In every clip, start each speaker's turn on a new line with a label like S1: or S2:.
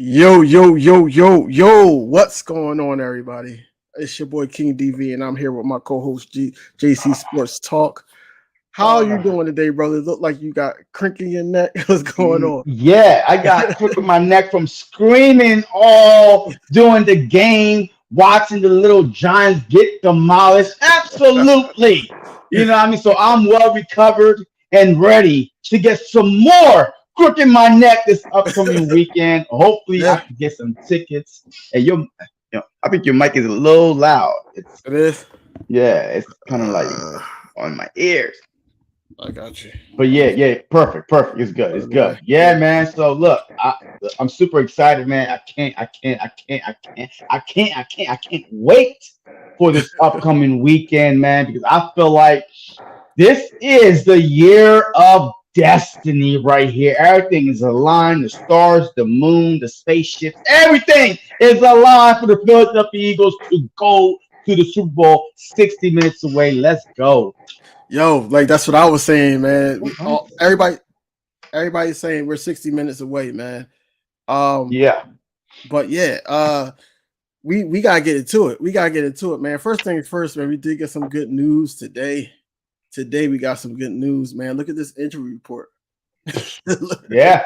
S1: Yo, yo, yo, yo, yo, what's going on, everybody? It's your boy King DV, and I'm here with my co-host JC Sports Talk. How are you doing today, brother? Look like you got crink in your neck. What's going on?
S2: Yeah, I got crook in my neck from screaming all during the game, watching the little Giants get demolished. Absolutely. You know what I mean? So I'm well recovered and ready to get some more crook in my neck this upcoming weekend. Hopefully, I
S1: Yeah,
S2: can get some tickets. And I think your mic is a little loud.
S1: it is.
S2: It's kind of like
S1: Uh,
S2: on my ears.
S1: I got you.
S2: But yeah, perfect. It's good.
S1: By
S2: It's
S1: the way,
S2: good. Yeah, man. So look, I'm super excited, man. I can't wait for this upcoming weekend, man, because I feel like this is the year of destiny right here. Everything is aligned. The stars, the moon, the spaceships, everything is aligned for the Philadelphia Eagles to go to the Super Bowl 60 minutes away. Let's go.
S1: yo, like that's what I was saying, man. Everybody's saying we're 60 minutes away, man. Um,
S2: Yeah.
S1: but yeah, we gotta get into it. We gotta get into it, man. First things first, man. We did get some good news today. Today we got some good news, man. Look at this injury report. Look
S2: Yeah.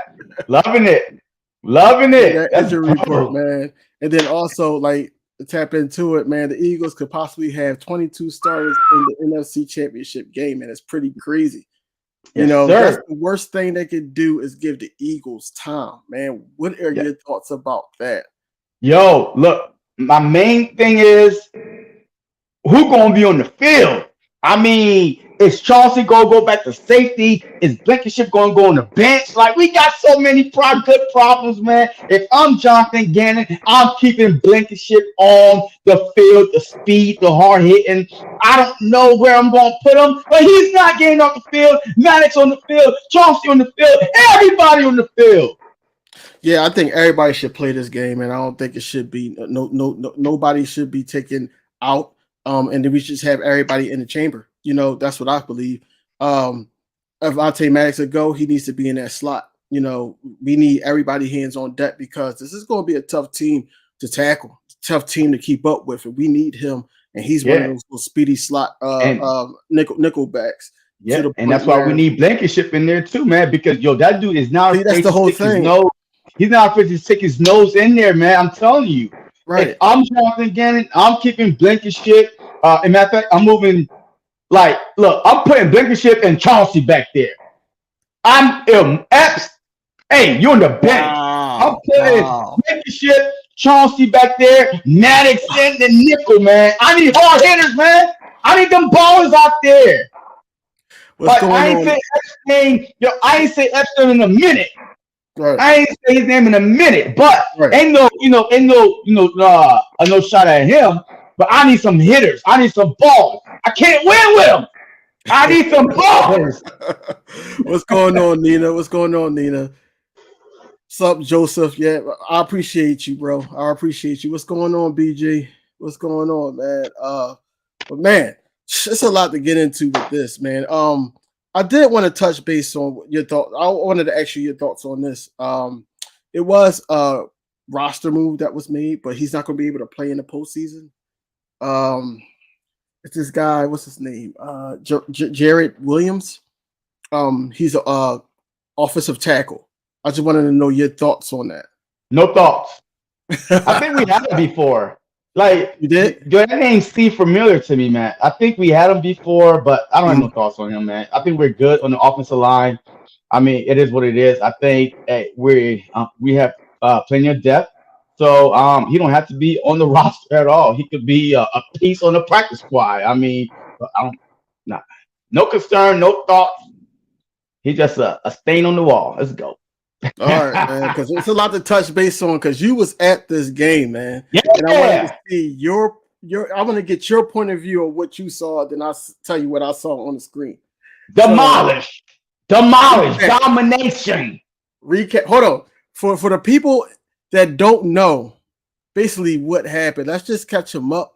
S2: Loving it. Loving
S1: at
S2: it.
S1: that
S2: Let's
S1: injury report,
S2: go.
S1: man. And then also, like, to tap into it, man. The Eagles could possibly have 22 starters in the NFC Championship game, and it's pretty crazy. You
S2: Yes,
S1: know, that's
S2: sir.
S1: the worst thing they could do is give the Eagles time, man. What are
S2: Yeah.
S1: your thoughts about that?
S2: Yo, look, my main thing is who gonna be on the field? I mean, is Chauncey gonna go back to safety? Is Blankenship gonna go on the bench? Like we got so many good problems, man. If I'm Jonathan Gannon, I'm keeping Blankenship on the field, the speed, the hard hitting. I don't know where I'm gonna put him, but he's not getting off the field. Maddox on the field, Chauncey on the field, everybody on the field.
S1: Yeah, I think everybody should play this game, and I don't think it should be nobody should be taken out. And then we should just have everybody in the chamber. You know, that's what I believe. If Ante Maddox a go, he needs to be in that slot. You know, we need everybody hands on deck because this is going to be a tough team to tackle, tough team to keep up with, and we need him. And he's one of
S2: Yeah,
S1: those speedy slot
S2: and
S1: nickel backs to
S2: yeah,
S1: the
S2: and
S1: point
S2: that's why we
S1: where
S2: need Blankenship in there too, man. Because that dude is not
S1: see that's
S2: afraid
S1: the
S2: to
S1: whole
S2: stick his
S1: thing,
S2: nose. He's not afraid to stick his nose in there, man. I'm telling you. If
S1: right?
S2: I'm Jonathan Gannon, I'm keeping Blankenship. In matter of fact, I'm moving. Like, look, I'm putting Blankenship and Chauncey back there. Epps. Hey, you're on the bench. I'm
S1: Wow,
S2: putting
S1: wow.
S2: Blankenship, Chauncey back there, Maddox in the nickel, man. I need hard hitters, man. I need them ballers out there.
S1: What's
S2: But
S1: going
S2: I ain't
S1: on?
S2: say Epstein. Yo, I ain't say Epstein in a minute.
S1: Right,
S2: I ain't say his name in a minute. But
S1: right.
S2: ain't no shot at him. But I need some hitters. I need some balls. I can't win with them. I need some ballers.
S1: What's going on, Nina? What's going on, Nina? What's up, Joseph? Yeah, I appreciate you, bro. I appreciate you. What's going on, BG? What's going on, man? But man, it's a lot to get into with this, man. I did want to touch base on your thoughts. I wanted to ask you your thoughts on this. It was a roster move that was made, but he's not going to be able to play in the postseason. Um, it's this guy. What's his name? Jared Williams. He's a offensive tackle. I just wanted to know your thoughts on that.
S2: No thoughts. I think we had it before. Like,
S1: You did?
S2: that name seemed familiar to me, man. I think we had him before, but I don't have no thoughts on him, man. I think we're good on the offensive line. I mean, it is what it is. I think we have plenty of depth, so he don't have to be on the roster at all. He could be a piece on the practice squad. I mean, I don't, nah, no concern, no thoughts. He's just a stain on the wall. Let's go.
S1: All right, man. Because it's a lot to touch base on. Because you was at this game, man, and I wanted to
S2: Yeah,
S1: see your. I want to get your point of view of what you saw. Then I'll tell you what I saw on the screen. So
S2: demolish,
S1: recap.
S2: domination.
S1: Hold on for the people that don't know, basically what happened. Let's just catch them up.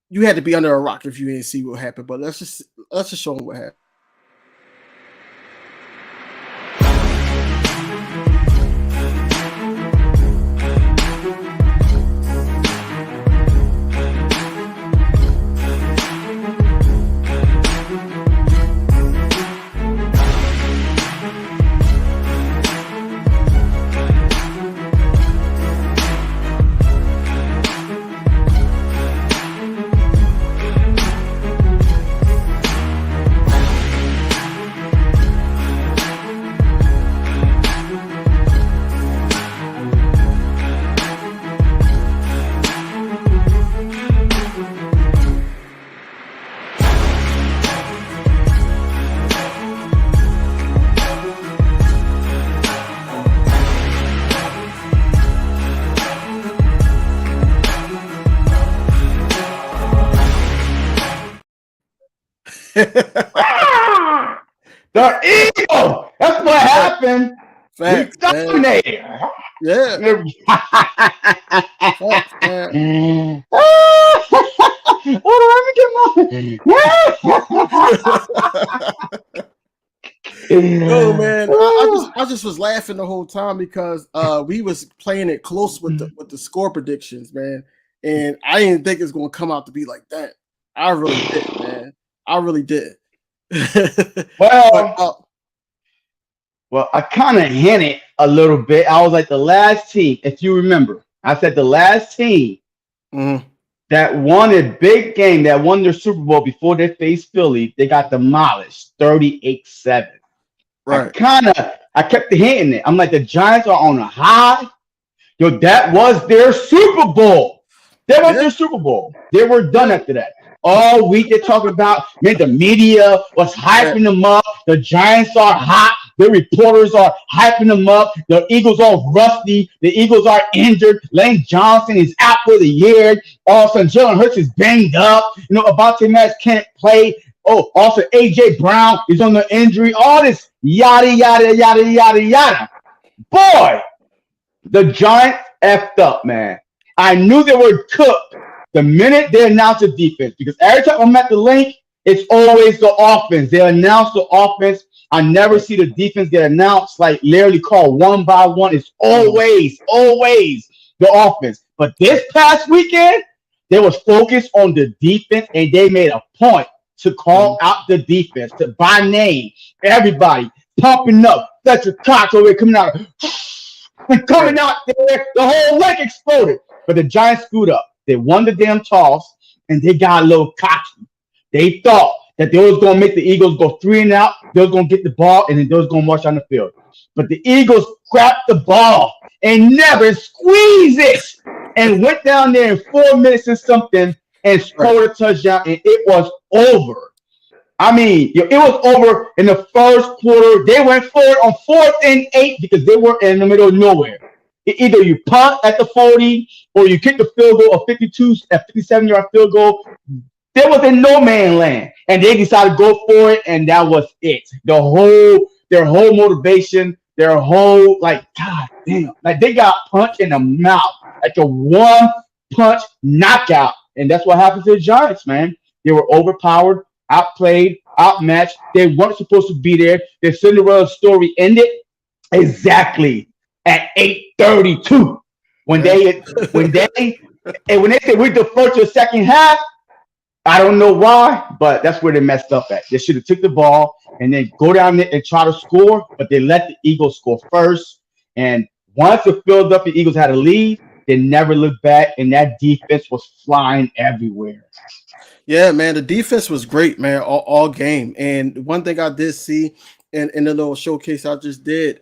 S1: You had to be under a rock if you didn't see what happened, but let's just show them what happened.
S2: The Eagles. That's what happened.
S1: Facts,
S2: We dominated.
S1: Yeah. Facts, man. No, man. I just was laughing the whole time because we was playing it close with the score predictions, man. And I didn't think it's gonna come out to be like that. I really did, man. I really did.
S2: Well, I kind of hinted a little bit. I was like the last team, if you remember. I said the last team that won a big game, that won their Super Bowl before they faced Philly, they got demolished 38-7.
S1: Right.
S2: I kept hinting it. I'm like, the Giants are on a high. Yo, that was their Super Bowl. That was their Super Bowl. They were done after that. All week they're talking about, man, the media was hyping them up. The Giants are hot. The reporters are hyping them up. The Eagles are rusty. The Eagles are injured. Lane Johnson is out for the year. All of a sudden, Jalen Hurts is banged up. You know, Avonte Maddox can't play. Oh, also A.J. Brown is on the injury. All this yada, yada, yada, yada, yada. Boy, the Giants effed up, man. I knew they were cooked the minute they announced the defense, because every time I'm at the link, it's always the offense. They announce the offense. I never see the defense get announced, like literally called one by one. It's always the offense. But this past weekend, they was focused on the defense, and they made a point to call out the defense, to by name, everybody pumping up. Fletcher Cox over here coming out. And coming out there, the whole leg exploded. But the Giants screwed up. They won the damn toss, and they got a little cocky. They thought that they was going to make the Eagles go 3 and out. They was going to get the ball, and then they was going to march on the field. But the Eagles grabbed the ball and never squeezed it, and went down there in 4 minutes and something and scored a touchdown, and it was over. I mean, it was over in the first quarter. They went forward on 4th and 8 because they were in the middle of nowhere. Either you punt at the 40 or you kick the field goal, a 57-yard field goal. They was in no man land, and they decided to go for it, and that was it. Their whole motivation, their whole, like, God damn, like they got punched in the mouth, like a one-punch knockout, and that's what happened to the Giants, man. They were overpowered, outplayed, outmatched. They weren't supposed to be there. Their Cinderella story ended exactly at 8:32 when they said we defer to the second half. I don't know why, but that's where they messed up at. They should have took the ball and then go down there and try to score, but they let the Eagles score first. And once the Philadelphia Eagles had a lead, they never looked back, and that defense was flying everywhere.
S1: Yeah, man, the defense was great, man, all game. And one thing I did see in the little showcase I just did,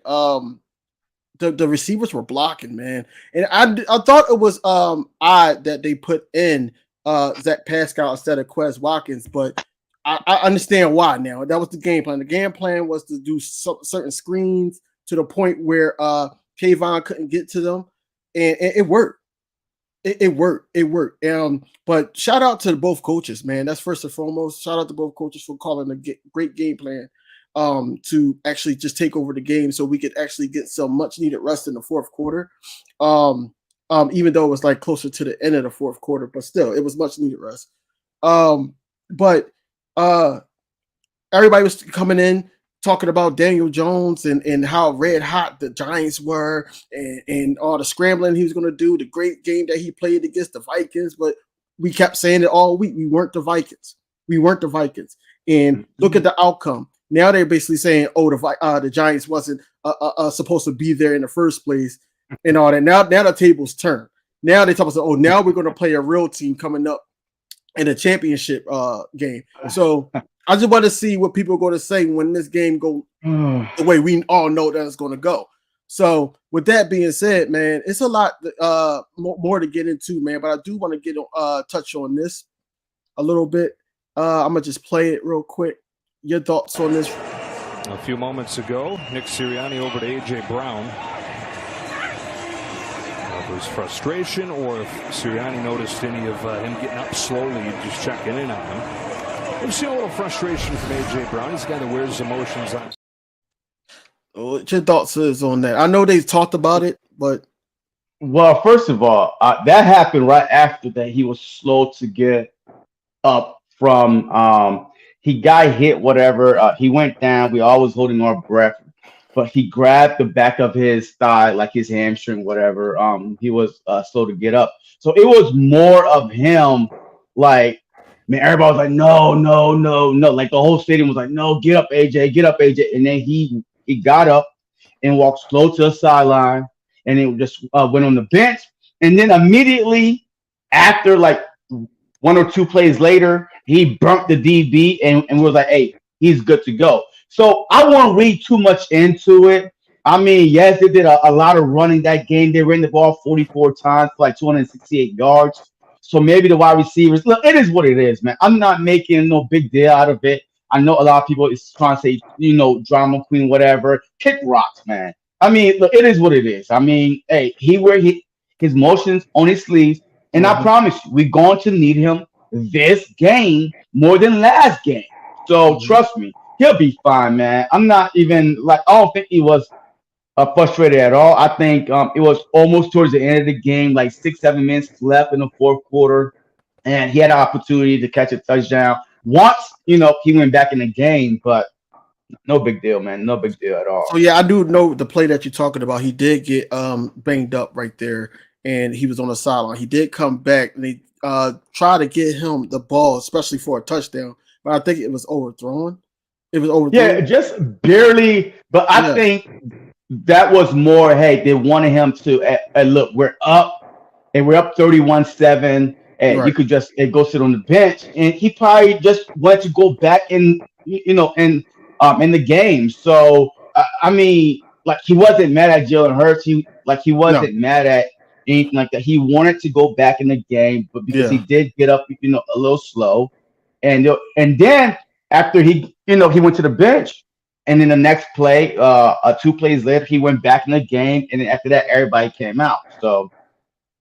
S1: the receivers were blocking, man. And I thought it was odd that they put in Zach Pascal instead of Quez Watkins, but I understand why now. That was the game plan. The game plan was to do certain screens to the point where Kayvon couldn't get to them, and it worked. It worked. But shout out to both coaches, man. That's first and foremost. Shout out to both coaches for calling a great game plan to actually just take over the game so we could actually get some much needed rest in the fourth quarter. Even though it was like closer to the end of the fourth quarter, but still it was much needed rest. But everybody was coming in talking about Daniel Jones and how red hot the Giants were and all the scrambling he was going to do, the great game that he played against the Vikings. But we kept saying it all week. We weren't the Vikings. And look at the outcome. Now they're basically saying, oh, the Giants wasn't supposed to be there in the first place and all that. Now the tables turn. Now they talk about, oh, now we're going to play a real team coming up in a championship game. So I just want to see what people are going to say when this game go the way we all know that it's going to go. So with that being said, man, it's a lot more to get into, man. But I do want to get touch on this a little bit. I'm gonna just play it real quick. Your thoughts on this?
S3: A few moments ago, Nick Sirianni over to A.J. Brown. If it was frustration or if Sirianni noticed any of him getting up slowly, just checking in on him. I've seen a little frustration from A.J. Brown. He's a guy that wears his emotions on.
S1: What's your thoughts is on that? I know they talked about it, but
S2: Well, first of all, that happened right after that. He was slow to get up from he got hit, whatever. He went down. We all was holding our breath, but he grabbed the back of his thigh, like his hamstring, whatever. He was slow to get up. So it was more of him, like, man, everybody was like, no, no, no, no. Like the whole stadium was like, no, get up, AJ, get up, AJ. And then he got up and walked slow to the sideline, and it just went on the bench. And then immediately after, like, one or two plays later, he burnt the DB and was like, hey, he's good to go. So I won't read too much into it. I mean, yes, they did a lot of running that game. They ran the ball 44 times for like 268 yards. So maybe the wide receivers, look, it is what it is, man. I'm not making no big deal out of it. I know a lot of people is trying to say, drama queen, whatever. Kick rocks, man. I mean, look, it is what it is. I mean, hey, he wear his motions on his sleeves. And I promise you, we're going to need him this game more than last game. So trust me, he'll be fine, man. I'm not even I don't think he was frustrated at all. I think it was almost towards the end of the game, like 6-7 minutes left in the fourth quarter, and he had an opportunity to catch a touchdown. Once, he went back in the game, but no big deal, man. No big deal at all.
S1: So yeah, I do know the play that you're talking about. He did get banged up right there, and he was on the sideline. He did come back, and they tried to get him the ball, especially for a touchdown. But I think it was overthrown. It was overthrown.
S2: Yeah, just barely. But I think that was more, hey, they wanted him to look, we're up, and we're up 31-7, and you could just go sit on the bench. And he probably just wanted to go back in the game. So I mean, like, he wasn't mad at Jalen Hurts. He wasn't mad at anything like that. He wanted to go back in the game, but because he did get up, a little slow, and then after he went to the bench, and then the next play, 2 plays later, he went back in the game, and then after that, everybody came out. So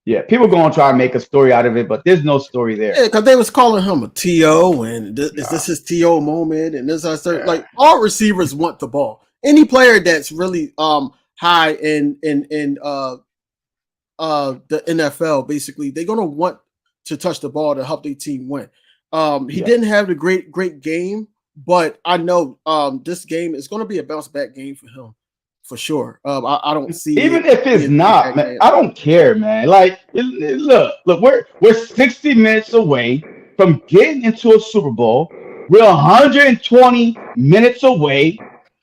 S2: yeah, people going to try to make a story out of it, but there's no story there.
S1: Yeah, because they was calling him a TO, and is this his TO moment? And this, like, all receivers want the ball. Any player that's really high in the NFL, basically, they're gonna want to touch the ball to help their team win. He didn't have the great game, but I know this game is going to be a bounce back game for him. For sure. I don't see
S2: even if it's not, man, I don't care, man. Like, look, we're 60 minutes away from getting into a Super Bowl. We're 120 minutes away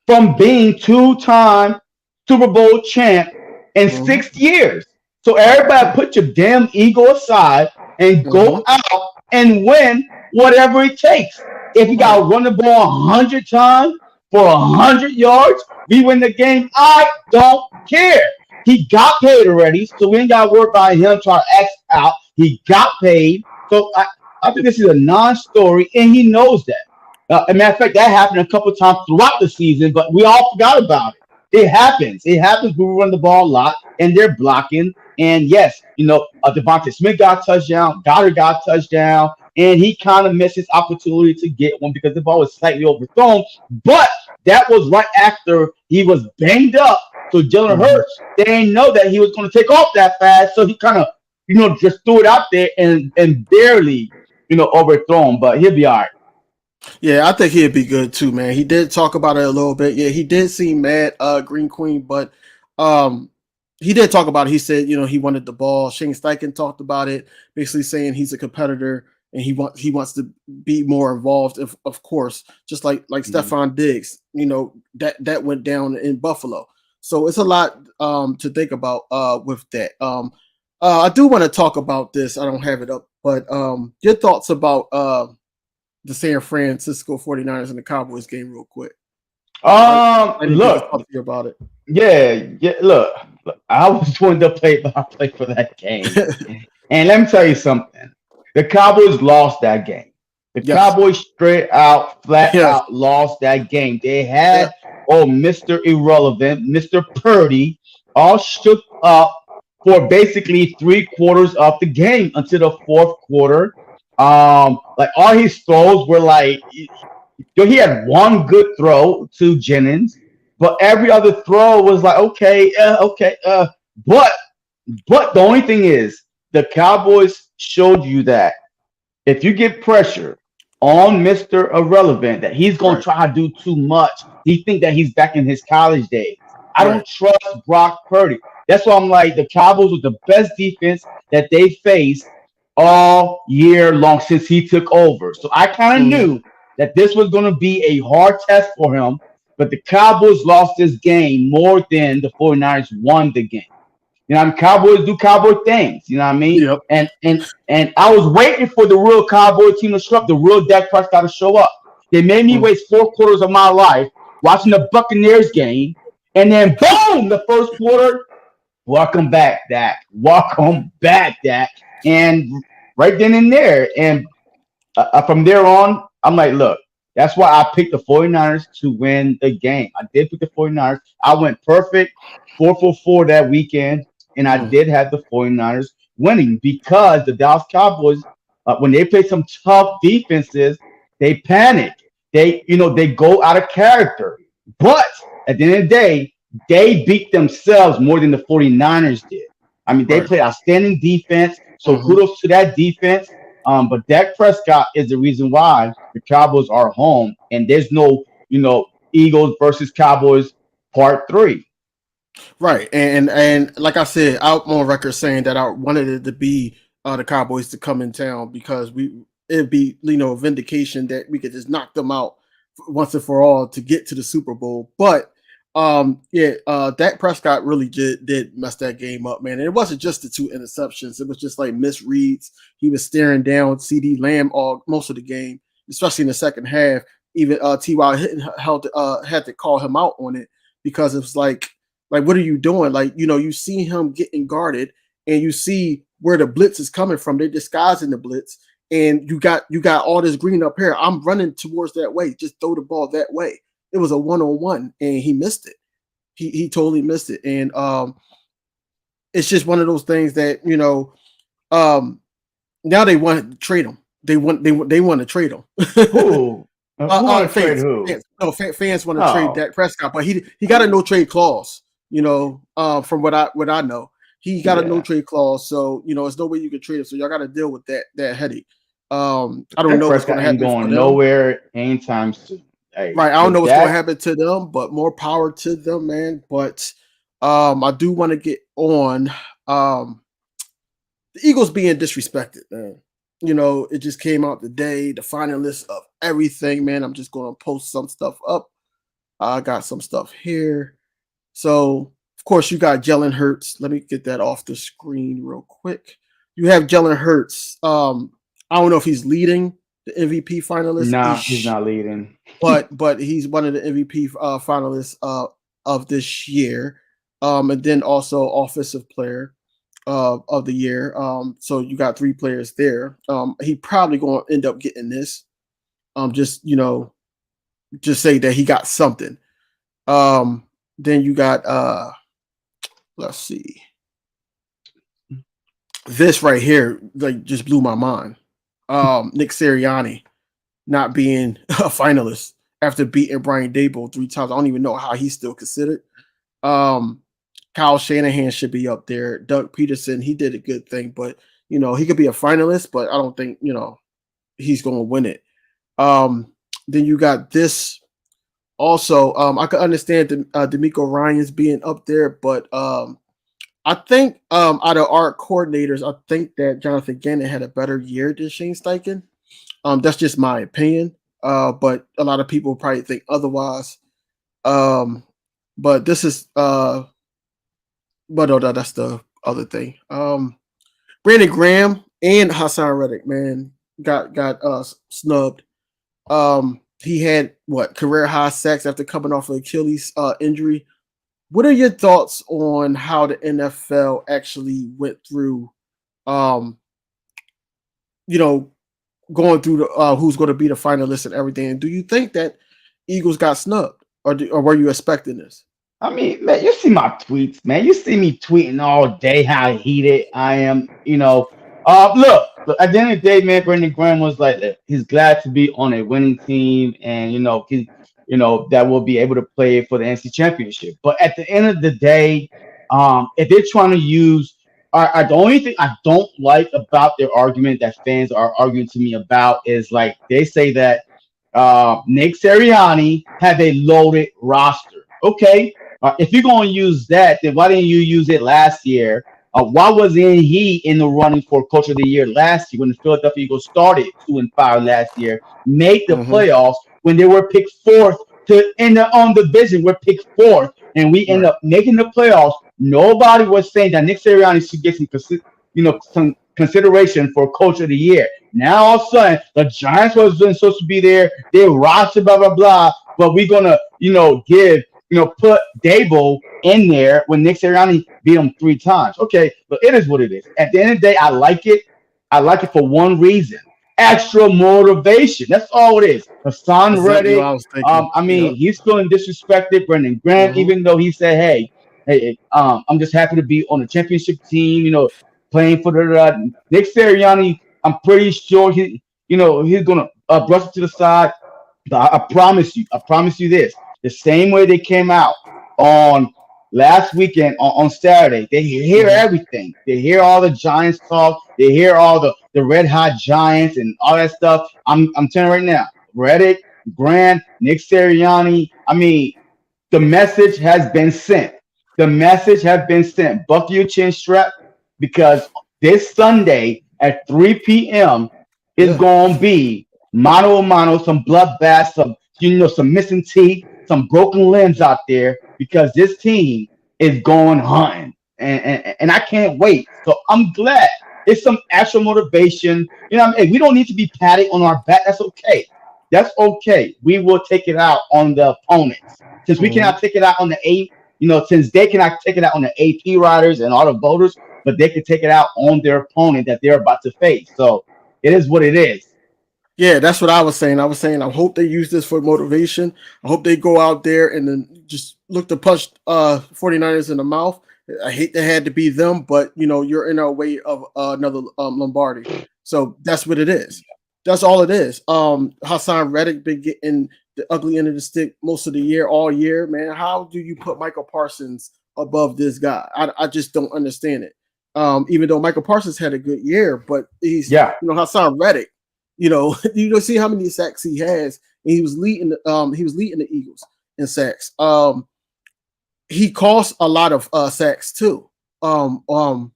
S2: from being 2-time Super Bowl champ in 6 years. So everybody put your damn ego aside and go out and win whatever it takes. If you got to run the ball 100 times for 100 yards, we win the game. I don't care. He got paid already, so we ain't got to worry about him trying to X out. He got paid. So I think this is a non-story, and he knows that. As a matter of fact, that happened a couple of times throughout the season, but we all forgot about it. It happens. It happens when we run the ball a lot, and they're blocking. And yes, Devontae Smith got a touchdown. Goddard got a touchdown. And he kind of missed his opportunity to get one because the ball was slightly overthrown. But that was right after he was banged up. So Jalen Hurts, they didn't know that he was going to take off that fast. So he kind of, just threw it out there and barely, overthrown. But he'll be all right.
S1: Yeah, I think he'd be good too, man. He did talk about it a little bit. Yeah, he did seem mad, Green Queen, but he did talk about it. He said, he wanted the ball. Shane Steichen talked about it, basically saying he's a competitor. And he wants to be more involved, of course, just like Stephon Diggs, that went down in Buffalo. So it's a lot to think about with that. I do want to talk about this. I don't have it up, but your thoughts about the San Francisco 49ers and the Cowboys game real quick.
S2: Look,
S1: talk to you about it.
S2: Yeah. Look, I was going to play for that game. And let me tell you something. The Cowboys lost that game. The Cowboys straight out, flat out lost that game. They had Mr. Irrelevant, Mr. Purdy, all shook up for basically 3/4 of the game until the fourth quarter. Like all his throws were like he had one good throw to Jennings, but every other throw was like okay. But the only thing is the Cowboys showed you that if you get pressure on Mr. Irrelevant, that he's gonna
S1: Right.
S2: try to do too much. He think that he's back in his college days. I
S1: Right.
S2: don't trust Brock Purdy. That's why I'm like the Cowboys with the best defense that they faced all year long since he took over. So I kind of
S1: Mhm.
S2: knew that this was going to be a hard test for him, but the Cowboys lost this game more than the 49ers won the game. You know, I mean, Cowboys do cowboy things. You know what I mean?
S1: Yep.
S2: And I was waiting for the real Cowboy team to show up, the real Dak Prescott to show up. They made me
S1: Mhm.
S2: waste 4 quarters of my life watching the Buccaneers game, and then boom, the first quarter. Welcome back, Dak. Welcome back, Dak. And right then and there, and from there on, I'm like, look, that's why I picked the 49ers to win the game. I did pick the 49ers. I went perfect 4 for 4 that weekend, and I
S1: Mhm.
S2: did have the 49ers winning because the Dallas Cowboys, when they play some tough defenses, they panic. They go out of character. But at the end of the day, they beat themselves more than the 49ers did. I mean, they
S1: Right.
S2: played outstanding defense. So
S1: Mhm.
S2: kudos to that defense. But Dak Prescott is the reason why the Cowboys are home, and there's no, Eagles versus Cowboys part three.
S1: Right. And like I said, I'm on record saying that I wanted it to be the Cowboys to come in town because it'd be vindication that we could just knock them out once and for all to get to the Super Bowl. But Dak Prescott really did mess that game up, man. And it wasn't just the 2 interceptions; it was just like misreads. He was staring down CD Lamb all most of the game, especially in the second half. Even Ty had to call him out on it because it was like, what are you doing? Like, you see him getting guarded and you see where the blitz is coming from. They're disguising the blitz. And you got all this green up here. I'm running towards that way. Just throw the ball that way. It was a one-on-one and he missed it. He totally missed it. And it's just one of those things that, um now they want to trade him. They want to trade him.
S2: Who? Who want to trade
S1: Fans,
S2: who?
S1: fans want to trade
S2: Oh,
S1: Dak Prescott, but he got a no trade clause. From what I know, he got a no
S2: yeah.
S1: trade clause, so there's no way you can trade him. So y'all got to deal with that headache. I don't
S2: Dak
S1: know what's going
S2: Prescott
S1: to
S2: ain't
S1: happen for
S2: going
S1: them.
S2: nowhere anytime soon. Hey,
S1: Right, I don't know
S2: with
S1: what's going to
S2: Dak,
S1: happen to them, but more power to them, man. But I do want to get on the Eagles being disrespected, man. It just came out today, the finalists of everything, man. I'm just going to post some stuff up. I got some stuff here. So, of course, you got Jalen Hurts. Let me get that off the screen real quick. You have Jalen Hurts. I don't know if he's leading the MVP finalist
S2: nah, he's
S1: ish,
S2: not leading.
S1: but he's one of the MVP finalists of this year. And then also offensive player of the year. So you got 3 players there. He probably going to end up getting this. Just say that he got something. Then you got let's see. This right here like just blew my mind. Nick Sirianni not being a finalist after beating Brian Dable 3 times. I don't even know how he's still considered. Um, Kyle Shanahan should be up there. Doug Peterson, he did a good thing, but he could be a finalist, but I don't think he's going to win it. Then you got this also. I could understand D'Amico Ryan's being up there, but I think out of our coordinators, I think that Jonathan Gannon had a better year than Shane Steichen. That's just my opinion. But a lot of people probably think otherwise. Um, but this is but no, that's the other thing. Brandon Graham and Hassan Reddick, man, got snubbed. He had what career high sacks after coming off an Achilles injury. What are your thoughts on how the NFL actually went through, um, you know, going through who's going to be the finalists and everything? Do you think that Eagles got snubbed, or were you expecting this?
S2: I mean, man, you see my tweets, man. You see me tweeting all day how heated I am. Look. Look, at the end of the day, man, Brandon Graham was like he's glad to be on a winning team, and that will be able to play for the NC Championship. But at the end of the day, if they're trying to use, the only thing I don't like about their argument that fans are arguing to me about is like they say that Nick Sirianni have a loaded roster. Okay, if you're going to use that, then why didn't you use it last year? Why wasn't he in the running for Coach of the Year last year when the Philadelphia Eagles started 2-5 last year, made the playoffs when they were picked fourth to in the division? We're picked fourth, and we end up making the playoffs. Nobody was saying that Nick Sirianni should get some consideration for Coach of the Year. Now all of a sudden, the Giants wasn't supposed to be there. They rostered blah blah blah, but we're gonna put Dable in there when Nick Sirianni beat him 3 times. Okay, but it is what it is. At the end of the day, I like it. I like it for one reason: extra motivation. That's all it is. Hassan Reddick. He's feeling disrespected. Brendan Grant, even though he said, "Hey, I'm just happy to be on the championship team." Playing for the Nick Sirianni. I'm pretty sure he's gonna brush it to the side. But I promise you this. The same way they came out on last weekend on Saturday, they hear everything. They hear all the Giants talk. They hear all the red hot Giants and all that stuff. I'm telling you right now, Reddick, Grant, Nick Sirianni. The message has been sent. The message has been sent. Buckle your chin strap, because this Sunday at 3 p.m. is going to be mano a mano, some bloodbath, some missing teeth, some broken limbs out there, because this team is going hunting, and I can't wait. So I'm glad it's some actual motivation. We don't need to be patted on our back. That's okay. That's okay. We will take it out on the opponents, since we cannot take it out on the since they cannot take it out on the AP riders and all the voters, but they can take it out on their opponent that they're about to face. So it is what it is.
S1: Yeah, that's what I was saying. I hope they use this for motivation. I hope they go out there and then just look to punch 49ers in the mouth. I hate that had to be them, but you're in our way of another Lombardi. So that's what it is. That's all it is. Hassan Reddick been getting the ugly end of the stick most of the year, all year, man. How do you put Michael Parsons above this guy? I just don't understand it. Even though Michael Parsons had a good year, but he's Hassan Reddick. You see how many sacks he has, and he was leading the Eagles in sacks. He cost a lot of sacks too.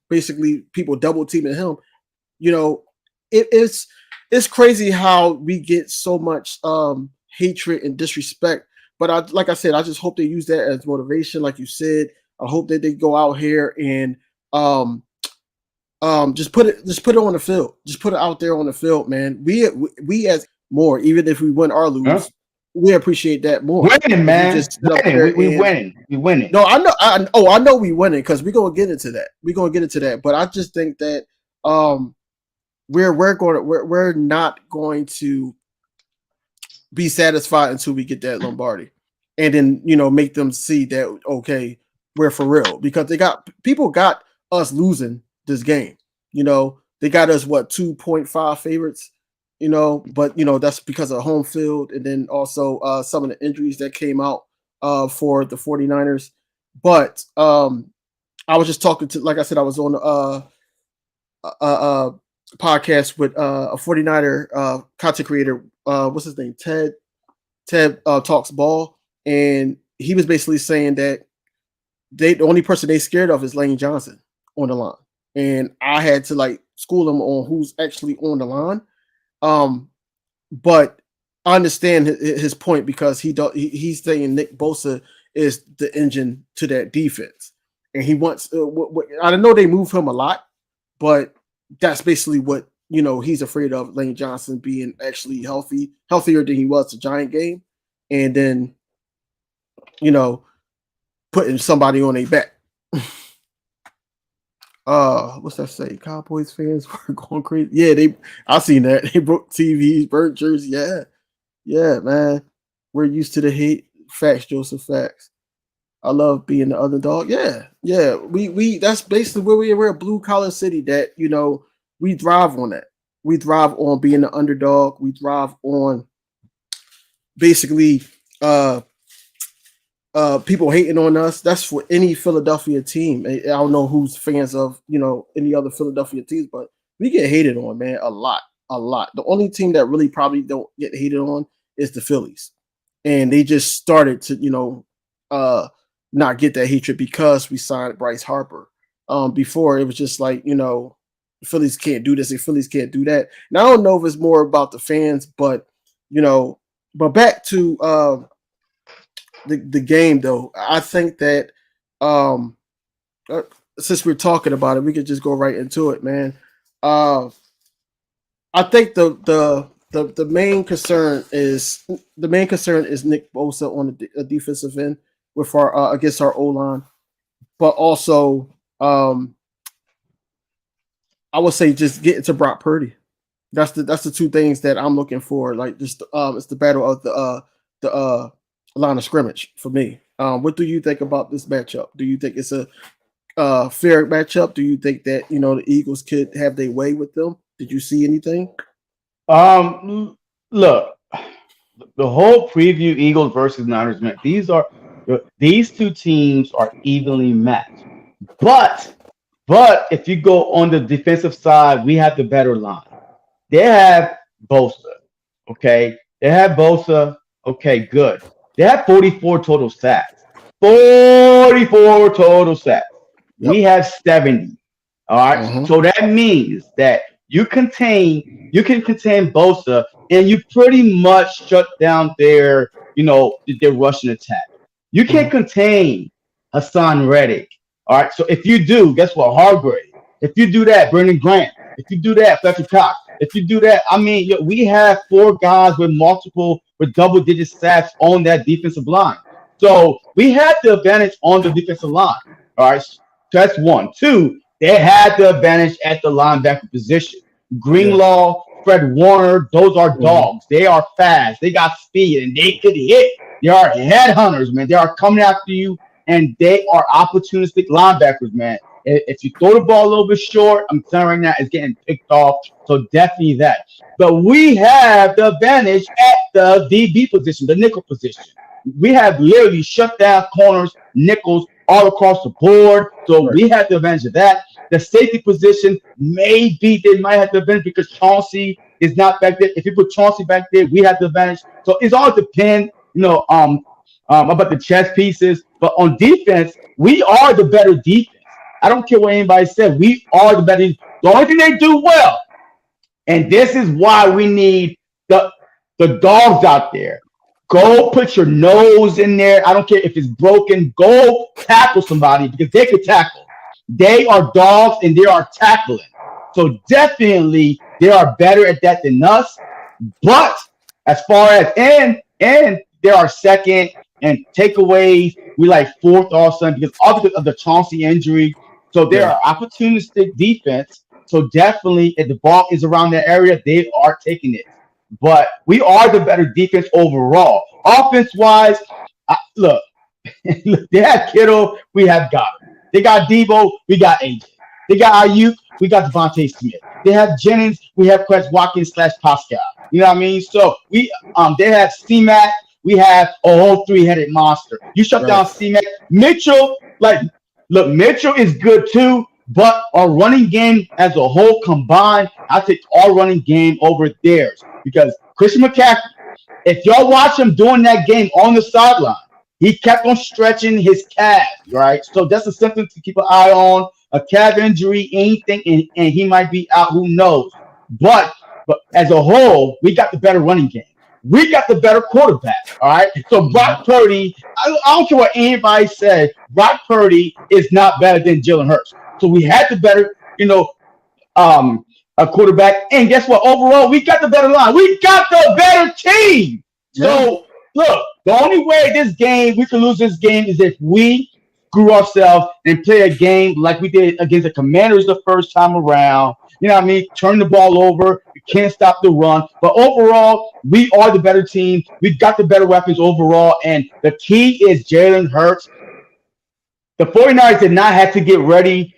S1: Basically people double teaming him. It's crazy how we get so much hatred and disrespect. But like I said, I just hope they use that as motivation. Like you said, I hope that they go out here and just put it on the field. Just put it out there on the field, man. We as more, even if we win or lose, we appreciate that more.
S2: Winning, man. We winning.
S1: No, I know we winning, because we're gonna get into that. But I just think that we're not going to be satisfied until we get that Lombardi, and then make them see that okay, we're for real, because people got us losing this game. They got us 2.5 favorites, but that's because of home field, and then also some of the injuries that came out for the 49ers. But I was just talking to, like I said, I was on a podcast with a 49er content creator, what's his name, Ted Talks Ball, and he was basically saying that the only person they scared of is Lane Johnson on the line. And I had to school him on who's actually on the line. But I understand his point, because he's saying Nick Bosa is the engine to that defense, and he wants. I know they move him a lot, but that's basically what he's afraid of. Lane Johnson being actually healthier than he was the Giant game, and then putting somebody on their back. What's that say? Cowboys fans were going crazy. Yeah, I seen that. They broke TVs, burnt jerseys. Yeah, man. We're used to the hate. Facts, Joseph. Facts. I love being the underdog. Yeah. We that's basically where we're a blue collar city that we thrive on that. We thrive on being the underdog. We thrive on basically people hating on us. That's for any Philadelphia team. I don't know who's fans of any other Philadelphia teams, but we get hated on, man, a lot, a lot. The only team that really probably don't get hated on is the Phillies, and they just started to not get that hatred because we signed Bryce Harper. Before it was just like the Phillies can't do this, the Phillies can't do that. And I don't know if it's more about the fans, but but back to the game though. I think that since we're talking about it, we could just go right into it, man. I think the main concern is Nick Bosa on the defensive end with our against our O-line, but also I would say just get to Brock Purdy. That's the two things that I'm looking for. Like just it's the battle of the line of scrimmage for me. What do you think about this matchup? Do you think it's a fair matchup? Do you think that the Eagles could have their way with them? Did you see anything?
S2: Look, the whole preview Eagles versus Niners, man. These two teams are evenly matched. But if you go on the defensive side, we have the better line. They have Bosa. Okay. They have Bosa. Okay, good. They have 44 total sacks. 44 total sacks. Yep. We have 70. All right. Mm-hmm. So that means that you can contain Bosa, and you pretty much shut down their rushing attack. You can't contain Hassan Reddick. All right. So if you do, guess what? Hargrave. If you do that, Brendan Grant. If you do that, Fletcher Cox. If you do that, I mean, we have 4 guys with double-digit sacks on that defensive line. So we had the advantage on the defensive line. All right. So that's 1. 2, they had the advantage at the linebacker position. Greenlaw, Fred Warner, those are dogs. They are fast. They got speed, and they could hit. They are headhunters, man. They are coming after you, and they are opportunistic linebackers, man. If you throw the ball a little bit short, I'm telling you right now, it's getting picked off. So definitely that. But we have the advantage at the DB position, the nickel position. We have literally shut down corners, nickels all across the board. So we have the advantage of that. The safety position, maybe they might have the advantage because Chauncey is not back there. If you put Chauncey back there, we have the advantage. So it's all depend, about the chess pieces. But on defense, we are the better defense. I don't care what anybody said. We are the better. The only thing they do well, and this is why we need the dogs out there. Go put your nose in there. I don't care if it's broken. Go tackle somebody because they can tackle. They are dogs and they are tackling. So definitely they are better at that than us. But as far as and they are second and takeaways, we like 4th all of a sudden because of the Chauncey injury. So they are opportunistic defense. So definitely if the ball is around that area, they are taking it. But we are the better defense overall. Offense-wise, look, they have Kittle, we have Goddard. They got Debo, we got AJ. They got Ayuk, we got Devontae Smith. They have Jennings, we have Quez Watkins / Pascal. You know what I mean? So they have C-Mac, we have a whole 3-headed monster. You shut down C-Mac. Mitchell, Mitchell is good too, but our running game as a whole combined, I take our running game over theirs because Christian McCaffrey, if y'all watch him doing that game on the sideline, he kept on stretching his calf, right? So that's something to keep an eye on. A calf injury, anything, and he might be out. Who knows? But as a whole, we got the better running game. We got the better quarterback, all right? So Brock Purdy, I don't care what anybody said, Brock Purdy is not better than Jalen Hurts. So we had the better, a quarterback. And guess what? Overall, we got the better line. We got the better team. So, look, the only way we can lose this game is if we screw ourselves and play a game like we did against the Commanders the first time around. You know what I mean? Turn the ball over. You can't stop the run. But overall, we are the better team. We've got the better weapons overall. And the key is Jalen Hurts. The 49ers did not have to get ready,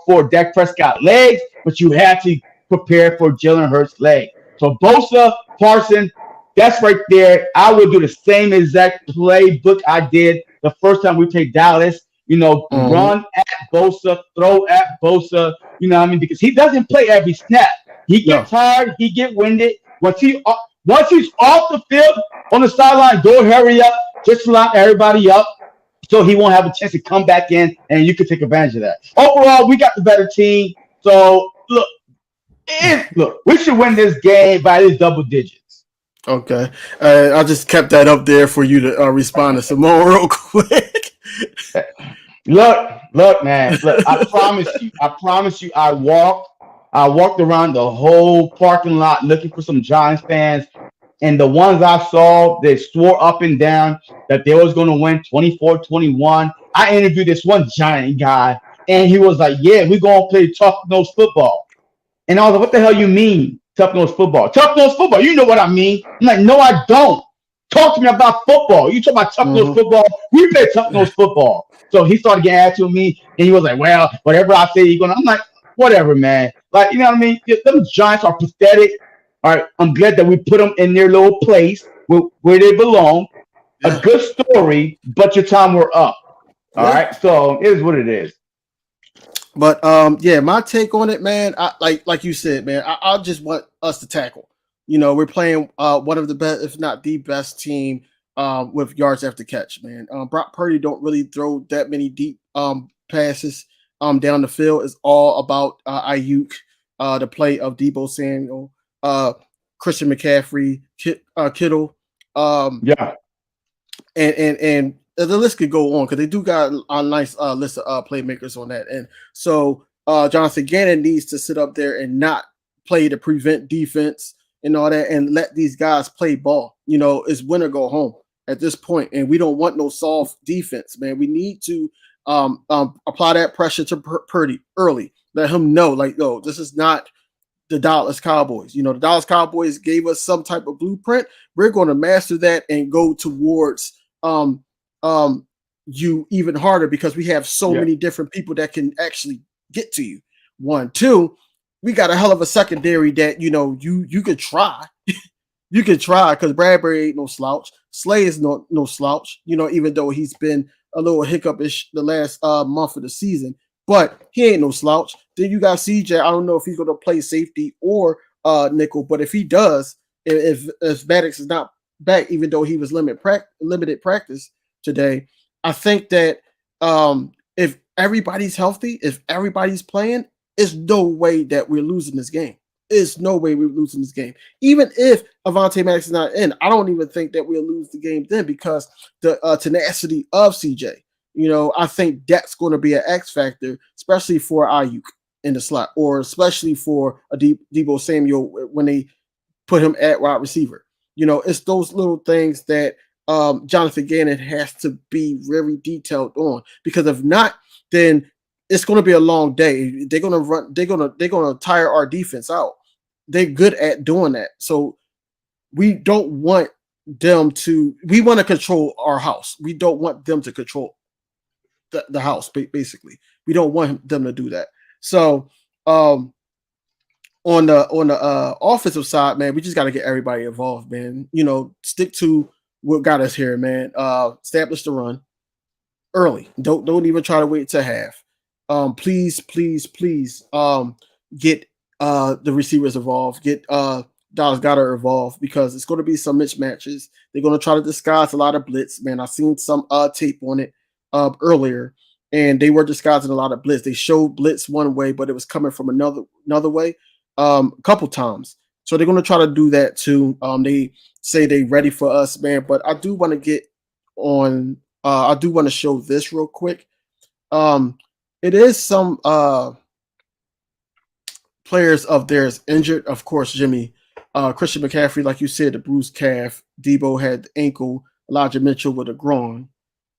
S2: for Dak Prescott legs, but you had to prepare for Jalen Hurts' leg. So Bosa, Parson, that's right there. I will do the same exact playbook I did the first time we played Dallas. Run at Bosa, throw at Bosa. You know what I mean? Because he doesn't play every snap. He
S1: No.
S2: get tired. He get winded. Once he's off the field on the sideline, go hurry up. Just line everybody up so he won't have a chance to come back in, and you can take advantage of that. Overall, we got the better team. So look, we should win this game by at least double digits.
S1: Okay, I just kept that up there for you to respond to Simone real quick.
S2: Look, man. Look, I promise you, I walked around the whole parking lot looking for some Giants fans, and the ones I saw, they swore up and down that they was going to win 24-21. I interviewed this one Giant guy, and he was like, yeah, we're going to play tough-nosed football. And I was like, what the hell you mean, tough-nosed football? Tough-nosed football, you know what I mean. I'm like, no, I don't. Talk to me about football. You talk about tough-nosed football. We play tough-nosed football. So he started getting at to me, and he was like, well, whatever I say, you're going to. I'm like, whatever, man. Like, you know what I mean? Them Giants are pathetic. All right, I'm glad that we put them in their little place where they belong. Yeah. A good story, but your time were up. All right, so it is what it is.
S1: But yeah, my take on it, man. I like you said, man. I just want us to tackle. We're playing one of the best, if not the best team with yards after catch, man. Brock Purdy don't really throw that many deep passes down the field. It's all about Ayuk, the play of Deebo Samuel, Christian McCaffrey, Kittle,
S2: yeah,
S1: and the list could go on because they do got a nice list of playmakers on that. And so Jonathan Gannon needs to sit up there and not play to prevent defense and all that, and let these guys play ball. It's win or go home at this point, and we don't want no soft defense, man. We need to apply that pressure to Purdy early. Let him know, like, no, this is not the Dallas Cowboys. The Dallas Cowboys gave us some type of blueprint. We're going to master that and go towards you even harder because we have so many different people that can actually get to you. 1, 2, we got a hell of a secondary that you could try. You could try because Bradbury ain't no slouch. Slay is no slouch. Even though he's been a little hiccupish the last month of the season. But he ain't no slouch. Then you got CJ. I don't know if he's going to play safety or nickel, but if he does, if Maddox is not back, even though he was limited practice today, I think that if everybody's healthy, if everybody's playing, there's no way that we're losing this game. There's no way we're losing this game. Even if Avonte Maddox is not in, I don't even think that we'll lose the game then because the tenacity of CJ. I think that's going to be an X factor, especially for Ayuk in the slot, or especially for a Deebo Samuel when they put him at wide receiver. It's those little things that Jonathan Gannon has to be very detailed on, because if not, then it's going to be a long day. They're going to run. They're going to tire our defense out. They're good at doing that. So we don't want them to. We want to control our house. We don't want them to control the house. Basically, we don't want them to do that. So on the offensive side, man, we just got to get everybody involved, man. Stick to what got us here, man. Establish the run early. Don't even try to wait to half. Please get the receivers involved. Get Dallas Goedert involved, because it's going to be some mismatches. They're going to try to disguise a lot of blitz, man. I've seen some tape on it earlier, and they were disguising a lot of blitz. They showed blitz one way, but it was coming from another way a couple times. So they're going to try to do that too. They say they ready for us, man. But I do want to get on. I do want to show this real quick. It is some players of theirs injured. Of course, Jimmy, Christian McCaffrey, like you said, the bruised calf. Deebo had the ankle. Elijah Mitchell with a groin.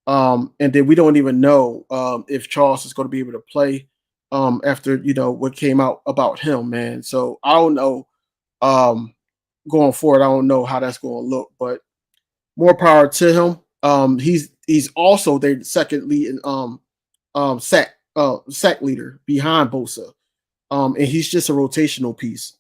S1: And then we don't even know if Charles is going to be able to play after what came out about him, man. So I don't know. Going forward, I don't know how that's going to look, but more power to him. He's also their second lead in sack leader behind Bosa. and he's just a rotational piece.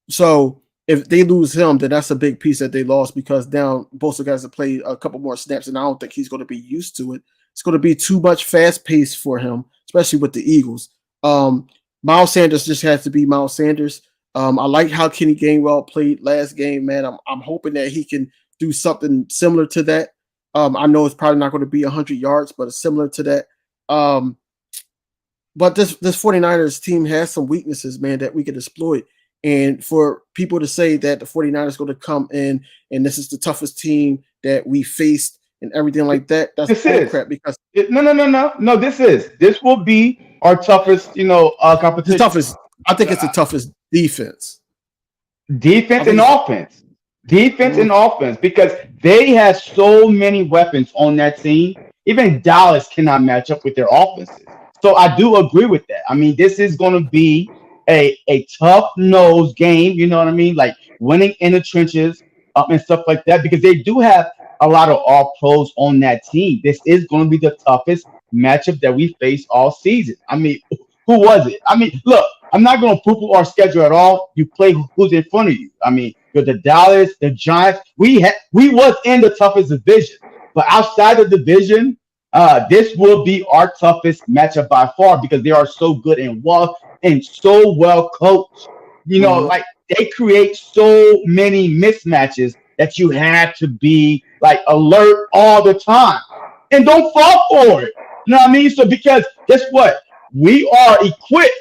S1: So if they lose him, then that's a big piece that they lost because now both of the guys have played a couple more snaps, and I don't think he's going to be used to it. It's going to be too much fast pace for him, especially with the Eagles. Miles Sanders just has to be Miles Sanders. I like how Kenny Gainwell played last game, man. I'm hoping that he can do something similar to that. I know it's probably not going to be 100 yards, but it's similar to that. But this 49ers team has some weaknesses, man, that we could exploit. And for people to say that the 49ers going to come in and this is the toughest team that we faced and everything like that, that's crap because
S2: no. This will be our toughest, competition.
S1: The toughest. I think it's the toughest defense.
S2: Defense and offense. Defense and offense, because they have so many weapons on that team. Even Dallas cannot match up with their offenses. So I do agree with that. I mean, this is going to be a tough nose game. You know what I mean? Like winning in the trenches and stuff like that, because they do have a lot of all pros on that team. This is going to be the toughest matchup that we face all season. I mean, who was it? I mean, look, I'm not going to poo-poo our schedule at all. You play who's in front of you. I mean, you're the Dallas, the Giants. We was in the toughest division, but outside the division, this will be our toughest matchup by far because they are so good and so well coached. You know, like they create so many mismatches that you have to be like alert all the time and don't fall for it. You know what I mean? So because guess what? We are equipped,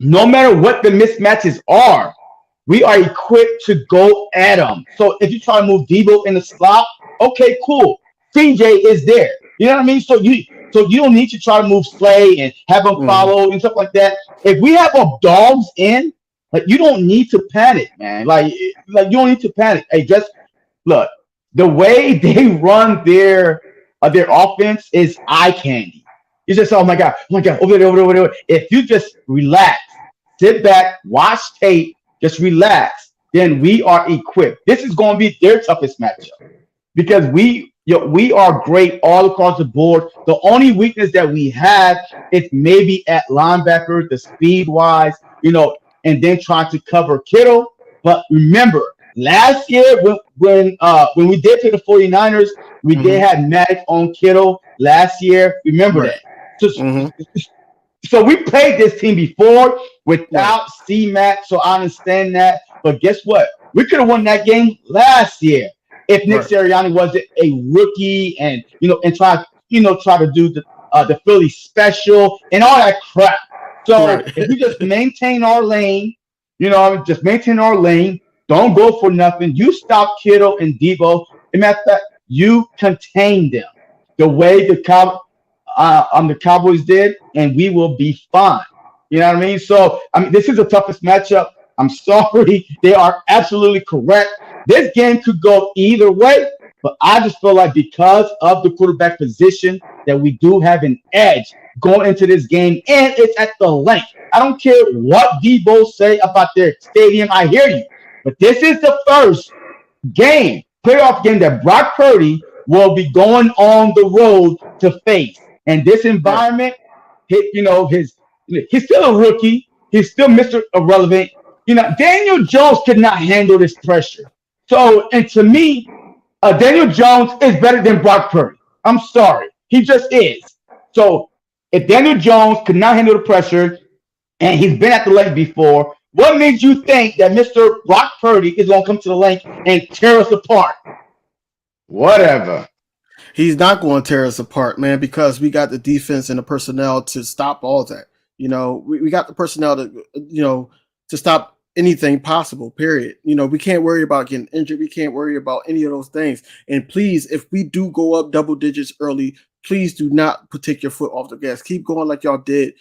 S2: no matter what the mismatches are, we are equipped to go at them. So if you try to move Debo in the slot, okay, cool. CJ is there. You know what I mean? So you don't need to try to move Slay and have them follow and stuff like that. If we have our dogs in, like you don't need to panic, man. Like you don't need to panic. Hey, just look, the way they run their offense is eye candy. You just oh my god, over there. If you just relax, sit back, watch tape, just relax, then we are equipped. This is going to be their toughest matchup because we are great all across the board. The only weakness that we have is maybe at linebacker, the speed wise, and then trying to cover Kittle. But remember, last year when we did play the 49ers, we did have Maddox on Kittle last year. Remember that. So we played this team before without C-Mac, so I understand that. But guess what? We could have won that game last year if Nick Sirianni wasn't a rookie and try to do the Philly special and all that crap. So if we just maintain our lane, don't go for nothing. You stop Kittle and Debo. And matter of fact, you contain them the way the Cowboys did, and we will be fine. You know what I mean? So, this is the toughest matchup. I'm sorry. They are absolutely correct. This game could go either way, but I just feel like because of the quarterback position that we do have an edge going into this game, and it's at the length. I don't care what Debo say about their stadium. I hear you. But this is the first playoff game that Brock Purdy will be going on the road to face. And this environment, he's still a rookie. He's still Mr. Irrelevant. Daniel Jones could not handle this pressure. So, and to me, Daniel Jones is better than Brock Purdy. I'm sorry. He just is. So, if Daniel Jones could not handle the pressure, and he's been at the lake before, what makes you think that Mr. Brock Purdy is going to come to the lake and tear us apart? Whatever.
S1: He's not going to tear us apart, man, because we got the defense and the personnel to stop all that. We got the personnel to stop anything possible, period. We can't worry about getting injured. We can't worry about any of those things. And please, if we do go up double digits early, please do not take your foot off the gas. Keep going like y'all did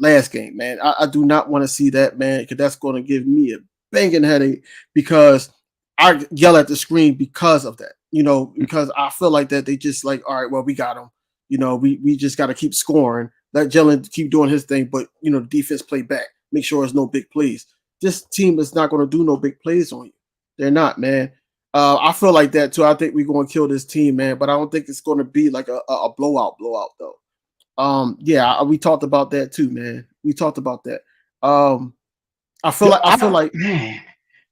S1: last game, man. I do not want to see that, man, because that's going to give me a banging headache because I yell at the screen because of that. Because I feel like that they just like, all right, well, we got them. We just got to keep scoring. Let Jalen keep doing his thing, but, the defense play back. Make sure there's no big plays. This team is not going to do no big plays on you. They're not, man. I feel like that, too. I think we're going to kill this team, man, but I don't think it's going to be like a blowout, though. Yeah, we talked about that, too, man. We talked about that. I feel like
S2: man.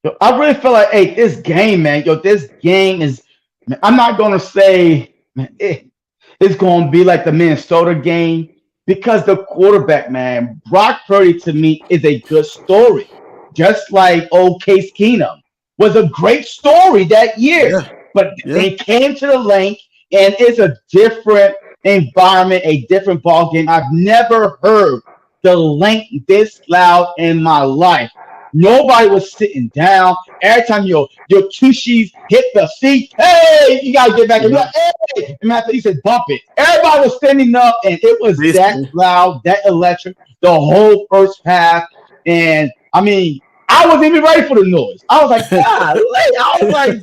S2: Yo, I really feel like, hey, this game, man. Yo, this game is. Man, I'm not gonna say man, it's gonna be like the Minnesota game because the quarterback, man, Brock Purdy to me is a good story, just like old Case Keenum was a great story that year.
S1: yeah,
S2: But
S1: yeah.
S2: they came to the lane, and it's a different environment, a different ball game. I've never heard the length this loud in my life. Nobody was sitting down. Every time your tushies hit the seat, hey, you gotta get back and be like, hey, and after he said bump it. Everybody was standing up, and it was that
S1: Basically.
S2: loud, that electric, the whole first half. And I mean, I wasn't even ready for the noise. I was like, God, I was like,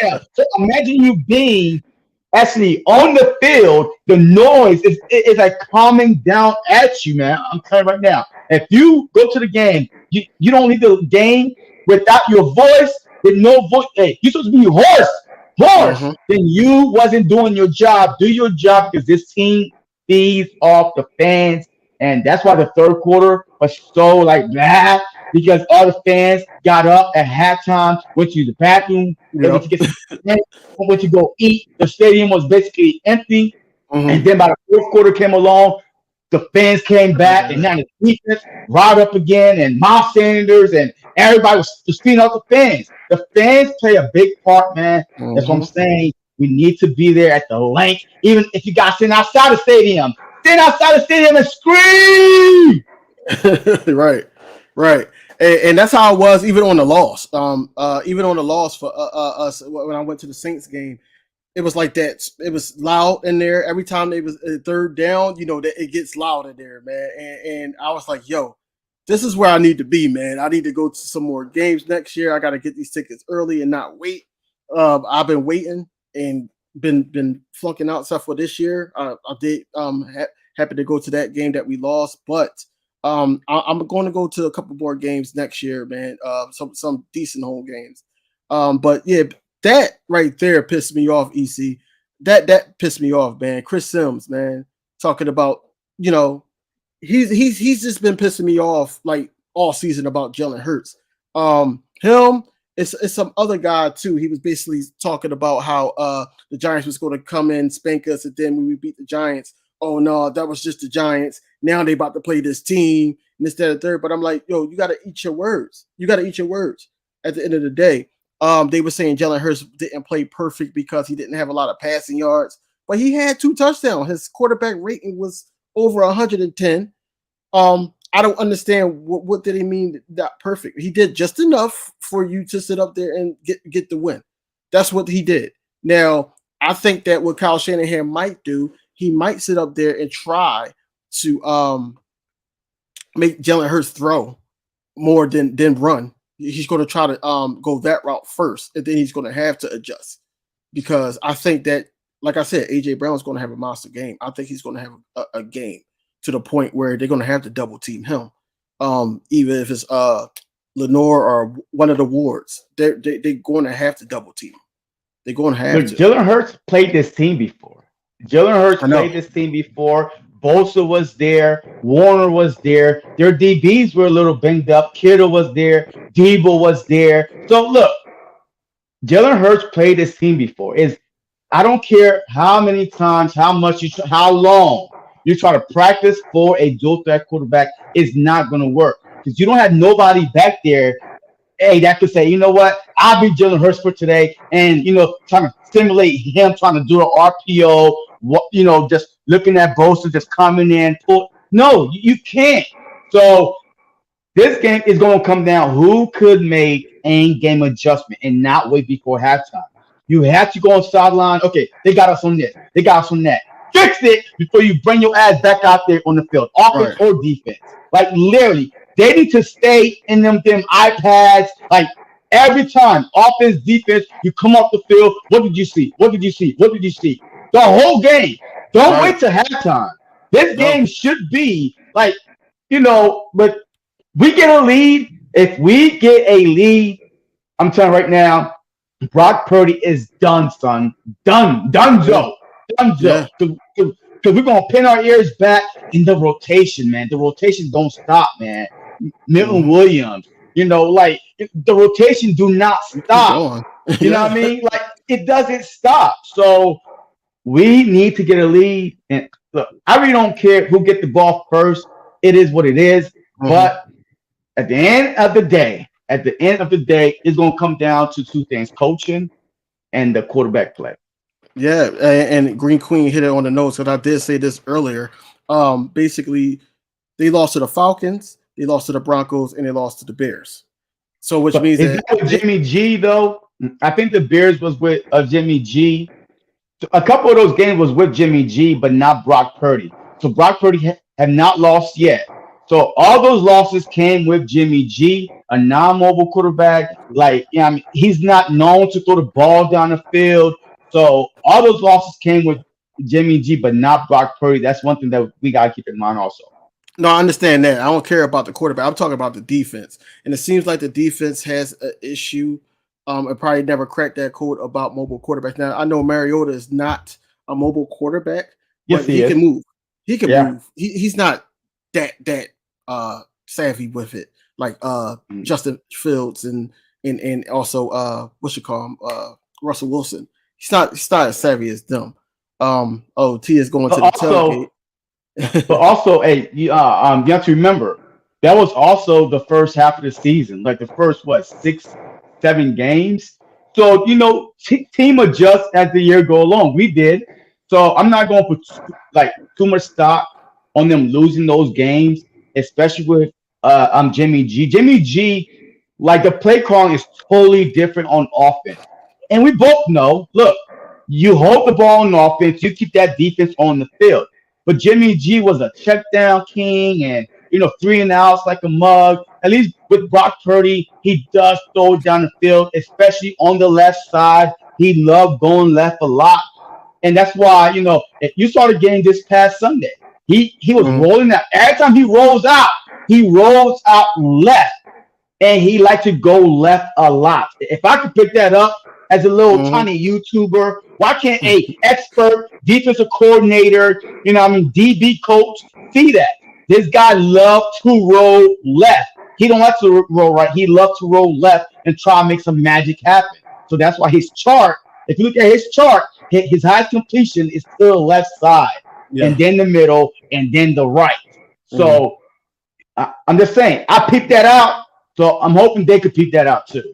S2: damn. So imagine you being actually on the field, the noise is like calming down at you, man. I'm telling you right now. If you go to the game, you don't leave the game without your voice, with no voice. Hey, you're supposed to be hoarse.
S1: Hmm.
S2: Then you wasn't doing your job. Do your job because this team feeds off the fans, and that's why the third quarter was so like bad because all the fans got up at halftime, went to the bathroom, they went
S1: Yep.
S2: to get some went to go eat. The stadium was basically empty. And
S1: Hmm.
S2: then by the fourth quarter came along, the fans came back, and now the defense riled up again, and Miles Sanders and everybody was feeding off the fans. The fans play a big part, man. That's what I'm
S1: Hmm.
S2: saying. We need to be there at the length, even if you got sitting outside the stadium. Stand outside the stadium and scream.
S1: Right, right, and that's how it was even on the loss. Even on the loss for us when I went to the Saints game, it was like that. It was loud in there every time they was third down. You know that it gets loud in there, man. And I was like, yo, this is where I need to be, man. I need to go to some more games next year. I got to get these tickets early and not wait. I've been waiting and been flunking out stuff for this year. I did happy to go to that game that we lost, but I'm going to go to a couple more games next year, man. Some decent home games. But yeah, that right there pissed me off. EC, that pissed me off, man. Chris Sims, man, talking about he's just been pissing me off like all season about Jalen Hurts. Him. It's some other guy too. He was basically talking about how the Giants was going to come in, spank us, and then when we beat the Giants, oh no, that was just the Giants. Now they about to play this team, and this, that, and third. But I'm like, yo, you got to eat your words. You got to eat your words. At the end of the day, they were saying Jalen Hurts didn't play perfect because he didn't have a lot of passing yards, but he had 2 touchdowns. His quarterback rating was over 110. I don't understand what did he mean that perfect. He did just enough for you to sit up there and get the win. That's what he did. Now, I think that what Kyle Shanahan might do, he might sit up there and try to make Jalen Hurts throw more than run. He's going to try to go that route first, and then he's going to have to adjust because I think that, like I said, AJ Brown's going to have a monster game. I think he's going to have a game to the point where they're going to have to double team him, even if it's Lenore or one of the wards. They're going to have to double team him. They're going to have
S2: Look,
S1: to.
S2: Jalen Hurts played this team before. Jalen Hurts
S1: I know.
S2: played this team before. Bosa was there. Warner was there. Their DBs were a little banged up. Kittle was there. Debo was there. So look, Jalen Hurts played this team before. Is I don't care how many times, how much how long you try to practice for a dual threat quarterback, it's not going to work because you don't have nobody back there. Hey, that could say, you know what? I'll be Jalen Hurts for today, and trying to stimulate him, trying to do an RPO. Just looking at Bosa just coming in. No, you can't. So this game is going to come down who could make end game adjustment and not wait before halftime. You have to go on sideline. Okay, they got us on this. They got us on that. Fix it before you bring your ass back out there on the field, offense
S1: Right.
S2: or defense. Like literally, they need to stay in them iPads. Like every time, offense, defense, you come off the field. What did you see? What did you see? What did you see? The whole game. Don't
S1: Right.
S2: wait till halftime. This
S1: No.
S2: game should be like, but we get a lead. If we get a lead, I'm telling you right now, Brock Purdy is done, son. Done. Done,
S1: Yeah.
S2: Joe. Done, Joe.
S1: Yeah.
S2: Because we're going to pin our ears back in the rotation, man. The rotation don't stop, man. Milton Williams. Like the rotation do not
S1: Keep
S2: stop.
S1: going.
S2: You know what I mean? Like it doesn't stop. So we need to get a lead. And look, I really don't care who get the ball first. It is what it is. But at the end of the day, it's going to come down to two things: coaching and the quarterback play.
S1: Yeah, and Green Queen hit it on the nose because I did say this earlier. Basically, they lost to the Falcons, they lost to the Broncos, and they lost to the Bears. So, which means
S2: is that with Jimmy G though? I think the Bears was with Jimmy G. A couple of those games was with Jimmy G, but not Brock Purdy. So Brock Purdy have not lost yet. So all those losses came with Jimmy G, a non-mobile quarterback. Like, I mean, he's not known to throw the ball down the field. So all those losses came with Jimmy G, but not Brock Purdy. That's one thing that we gotta keep in mind also.
S1: No, I understand that. I don't care about the quarterback. I'm talking about the defense. And it seems like the defense has an issue. It probably never cracked that code about mobile quarterbacks. Now, I know Mariota is not a mobile quarterback, but he can move. He can move. He's not that savvy with it, like Justin Fields and also Russell Wilson. He's not as savvy as them. T is going to the tailgate.
S2: But also, hey, you have to remember that was also the first half of the season, like the first 6-7 games. So team adjusts as the year go along. We did. So I'm not going to put too much stock on them losing those games, especially with Jimmy G. Jimmy G, like the play calling is totally different on offense, and we both know. Look, you hold the ball on offense, you keep that defense on the field. But Jimmy G was a check down king and 3 and outs like a mug. At least with Brock Purdy, he does throw it down the field, especially on the left side. He loved going left a lot. And that's why, if you saw the game this past Sunday, he was rolling out. Every time he rolls out left. And he likes to go left a lot. If I could pick that up as a little tiny YouTuber, why can't a expert defensive coordinator, DB coach see that? This guy loves to roll left. He don't like to roll right. He loves to roll left and try to make some magic happen. So that's why his chart, if you look at his chart, his highest completion is to the left side, and then the middle, and then the right. So I'm just saying, I picked that out. So I'm hoping they could peep that out too.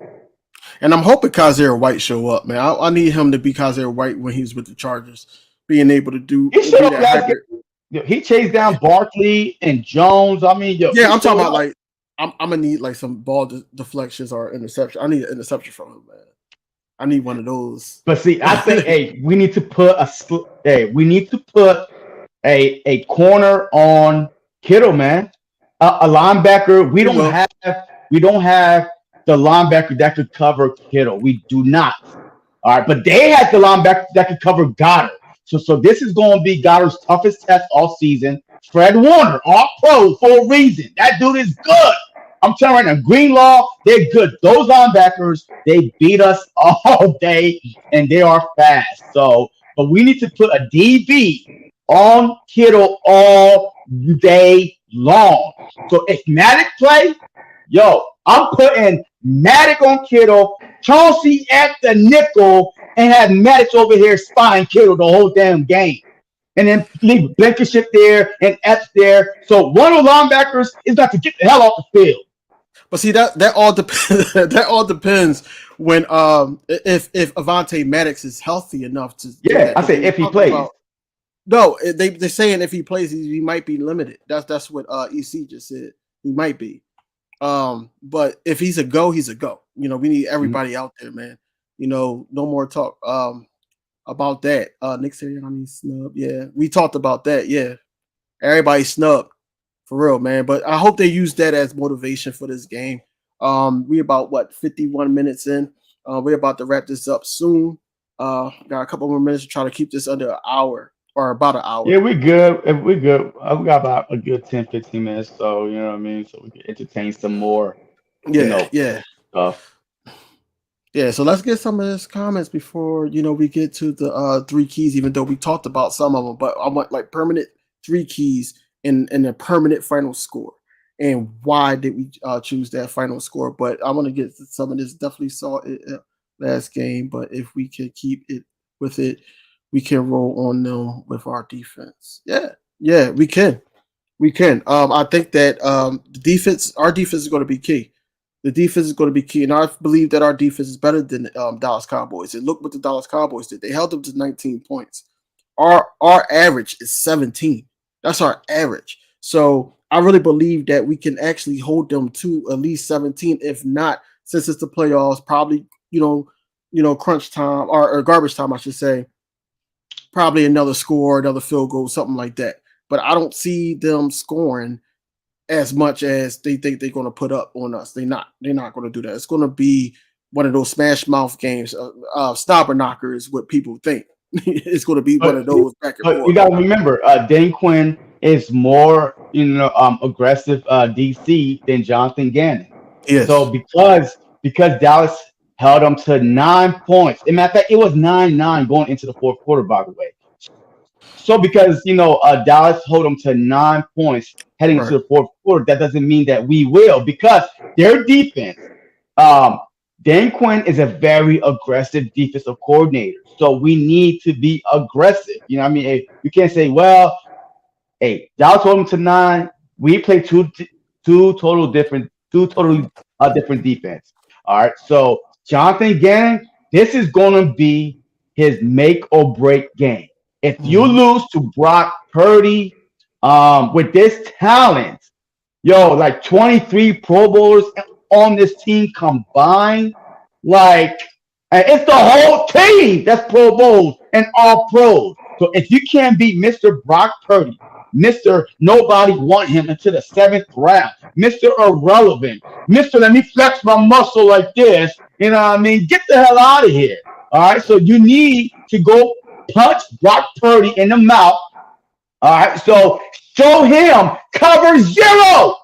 S1: And I'm hoping Kaiser White show up, man. I need him to be Kaiser White when he was with the Chargers, being able to do
S2: that. He chased down Barkley and Jones. I mean,
S1: I'm talking about I'm gonna need some ball deflections or interception. I need an interception from him, man. I need one of those.
S2: But see, I think, we need to put a corner on Kittle, man. A linebacker. We don't have the linebacker that could cover Kittle. We do not. All right, but they had the linebacker that could cover Goddard. So this is going to be Goddard's toughest test all season. Fred Warner, all pro for a reason. That dude is good. I'm telling you right now, Greenlaw, they're good. Those linebackers, they beat us all day, and they are fast. So, but we need to put a DB on Kittle all day long. So if Maddox play, I'm putting Maddox on Kittle, Chauncey at the nickel, and have Maddox over here spying Kittle the whole damn game. And then leave Blankenship there and Epps there. So one of the linebackers is got to get the hell off the field.
S1: But see, that all depends. That all depends when if Avonte Maddox is healthy enough to.
S2: Yeah, I say if he plays.
S1: No, they're saying if he plays, he might be limited. That's what EC just said. He might be. But if he's a go, he's a go. We need everybody out there, man. No more talk about that. Nick Sirianni snub. Yeah, we talked about that. Yeah, everybody snubbed for real, man. But I hope they use that as motivation for this game. We about 51 minutes in. We're about to wrap this up soon. Got a couple more minutes to try to keep this under an hour. Or about an hour.
S2: Yeah, we're good. We're good. We got about a good 10, 15 minutes. So, you know what I mean? So we can entertain some more, stuff.
S1: Yeah, so let's get some of his comments before, we get to the 3 keys, even though we talked about some of them. But I want permanent 3 keys and a permanent final score. and why did we choose that final score. But I want to get to some of this. Definitely saw it last game, but if we can keep it with it, we can roll on them with our defense. Yeah, we can. We can. I think that the defense, our defense is going to be key. The defense is going to be key, and I believe that our defense is better than Dallas Cowboys. And look what the Dallas Cowboys did; they held them to 19 points. Our average is 17. That's our average. So I really believe that we can actually hold them to at least 17, if not, since it's the playoffs, probably crunch time or garbage time, I should say. Probably another score, another field goal, something like that. But I don't see them scoring as much as they think they're going to put up on us. They're not going to do that. It's going to be one of those smash mouth games, stopper knockers, what people think. It's going to be one of those back and
S2: But
S1: forth.
S2: you got to remember, Dan Quinn is more, aggressive DC than Jonathan Gannon.
S1: Yes.
S2: So because Dallas held them to 9 points. In matter of fact, it was 9-9 going into the fourth quarter, by the way. So because Dallas hold them to 9 points heading into the fourth quarter, that doesn't mean that we will, because their defense, Dan Quinn is a very aggressive defensive coordinator. So we need to be aggressive. You know what I mean? You can't say, well, hey, Dallas hold them to 9. We play two totally different defense. All right. So Jonathan Gannon, this is going to be his make or break game. If you lose to Brock Purdy with this talent, like 23 Pro Bowlers on this team combined, and it's the whole team that's Pro Bowls and all pros. So if you can't beat Mr. Brock Purdy, Mr. Nobody want him until the 7th round, Mr. Irrelevant, Mr. Let me flex my muscle like this, you know what I mean? Get the hell out of here. All right, so you need to go punch Brock Purdy in the mouth. All right, so show him cover 0.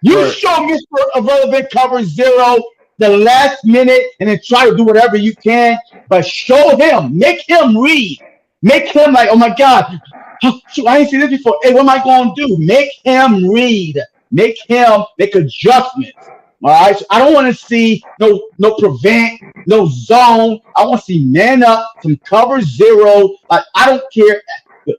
S2: You show Mr. Irrelevant cover 0 the last minute and then try to do whatever you can, but show him, make him read. Make him like, oh my God, I ain't seen this before. Hey, what am I going to do? Make him read. Make him make adjustments. All right, so I don't want to see no prevent, no zone. I want to see man up, some cover 0. Like, I don't care.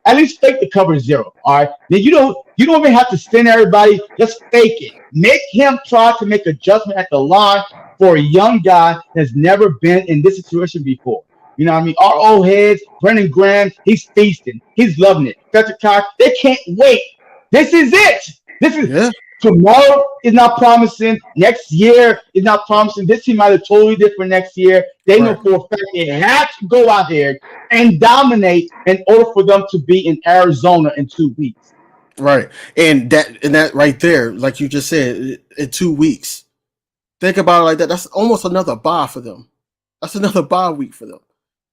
S2: At least fake the cover 0. All right, then you don't even have to send everybody. Just fake it. Make him try to make adjustment at the line for a young guy that's never been in this situation before. You know what I mean? Our old heads, Brendan Graham, he's feasting. He's loving it. Fletcher Cox, they can't wait. This is it. This is tomorrow is not promising. Next year is not promising. This team might be totally different next year. They know for a fact they have to go out there and dominate in order for them to be in Arizona in 2 weeks.
S1: Right. And that right there, like you just said, in 2 weeks. Think about it like that. That's almost another bye for them. That's another bye week for them.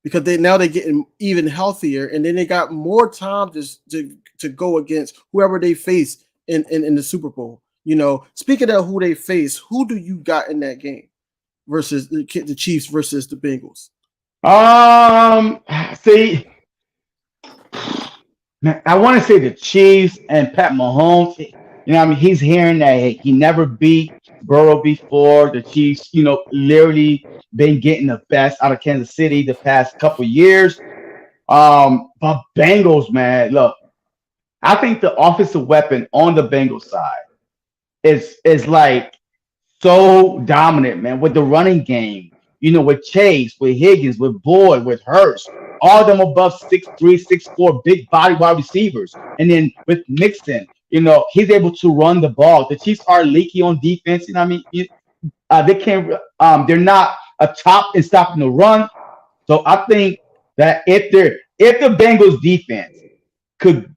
S1: Because they're getting even healthier, and then they got more time to go against whoever they face in the Super Bowl. Speaking of who they face, who do you got in that game versus the Chiefs versus the Bengals?
S2: See, man, I want to say the Chiefs and Pat Mahomes. You know what I mean? He's hearing that he never beat Burrow before. The Chiefs, literally been getting the best out of Kansas City the past couple years. But Bengals, man, look, I think the offensive weapon on the Bengals side is like so dominant, man, with the running game. With Chase, with Higgins, with Boyd, with Hurst, all of them above 6'3", 6'4", big body wide receivers. And then with Mixon, he's able to run the ball. The Chiefs are leaky on defense. You know what I mean? They can't. They're not a top in stopping the run. So I think that if the Bengals defense could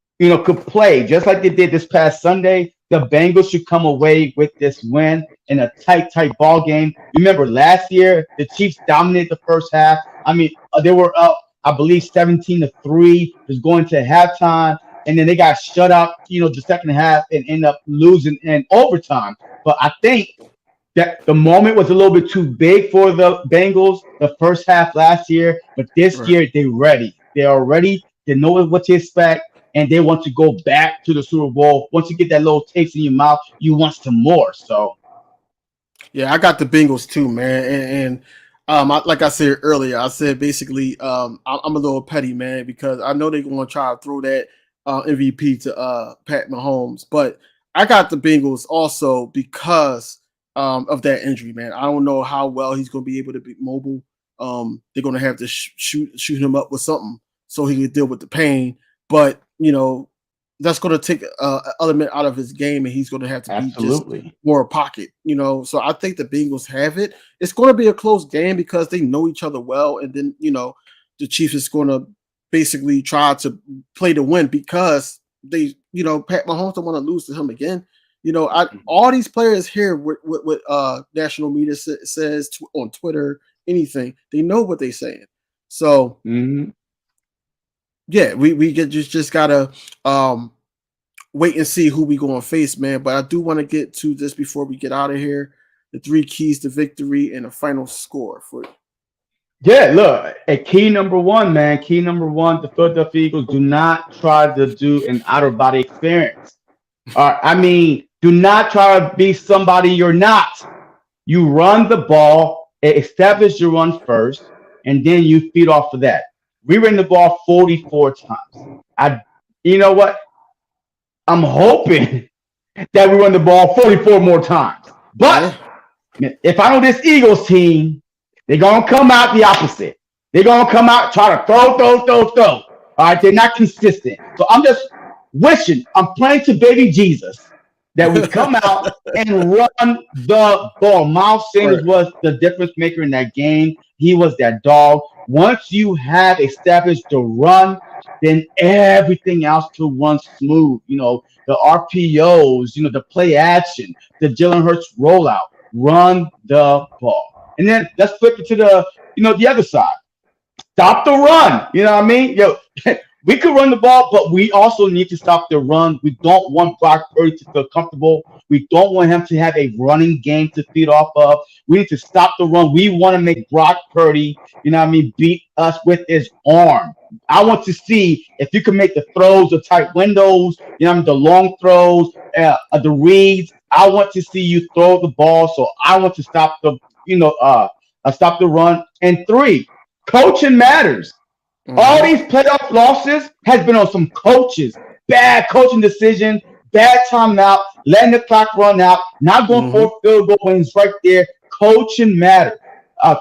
S2: play just like they did this past Sunday, the Bengals should come away with this win in a tight ball game. Remember last year the Chiefs dominated the first half. I mean, they were up, I believe 17-3, was going to halftime. And then they got shut out, the second half and end up losing in overtime. But I think that the moment was a little bit too big for the Bengals the first half last year. But this year, they're ready. They are ready. They know what to expect. and they want to go back to the Super Bowl. Once you get that little taste in your mouth, you want some more. So
S1: Yeah, I got the Bengals too, man. Like I said earlier, I said basically I'm a little petty, man, because I know they're going to try to throw that MVP to Pat Mahomes, but I got the Bengals also because of that injury, man. I don't know how well he's going to be able to be mobile. They're going to have to shoot him up with something so he can deal with the pain, but that's going to take an element out of his game, and he's going to have to be just
S2: absolutely.
S1: more pocket, So I think the Bengals have it. It's going to be a close game because they know each other well, and then the Chiefs is going to basically try to play to win because they, Pat Mahomes don't want to lose to him again. All these players here with national media says on Twitter, anything, they know what they're saying. So.
S2: Mm-hmm.
S1: Yeah, we just gotta wait and see who we going to face, man. But I do want to get to this before we get out of here. The 3 keys to victory and a final score for you.
S2: Yeah, look, a key number one, man. Key number one, the Philadelphia Eagles do not try to do an outer body experience. Do not try to be somebody you're not. You run the ball, establish your run first, and then you feed off of that. We ran the ball 44 times. You know what? I'm hoping that we run the ball 44 more times. But if I know this Eagles team, they're going to come out the opposite. They're going to come out, try to throw. All right, they're not consistent. So I'm just wishing, I'm praying to baby Jesus that we come out and run the ball. Miles Sanders was the difference maker in that game. He was that dog. Once you have established the run, then everything else will run smooth. The RPOs, the play action, the Jalen Hurts rollout. Run the ball. And then let's flip it to the other side. Stop the run. You know what I mean? We could run the ball, but we also need to stop the run. We don't want Brock Purdy to feel comfortable. We don't want him to have a running game to feed off of. We need to stop the run. We want to make Brock Purdy, beat us with his arm. I want to see if you can make the throws, the tight windows, the long throws, the reads. I want to see you throw the ball. So I want to stop the run. And 3, coaching matters. Mm-hmm. All these playoff losses has been on some coaches. Bad coaching decision, bad timeout, letting the clock run out, not going for a field goal when it's right there. Coaching matters.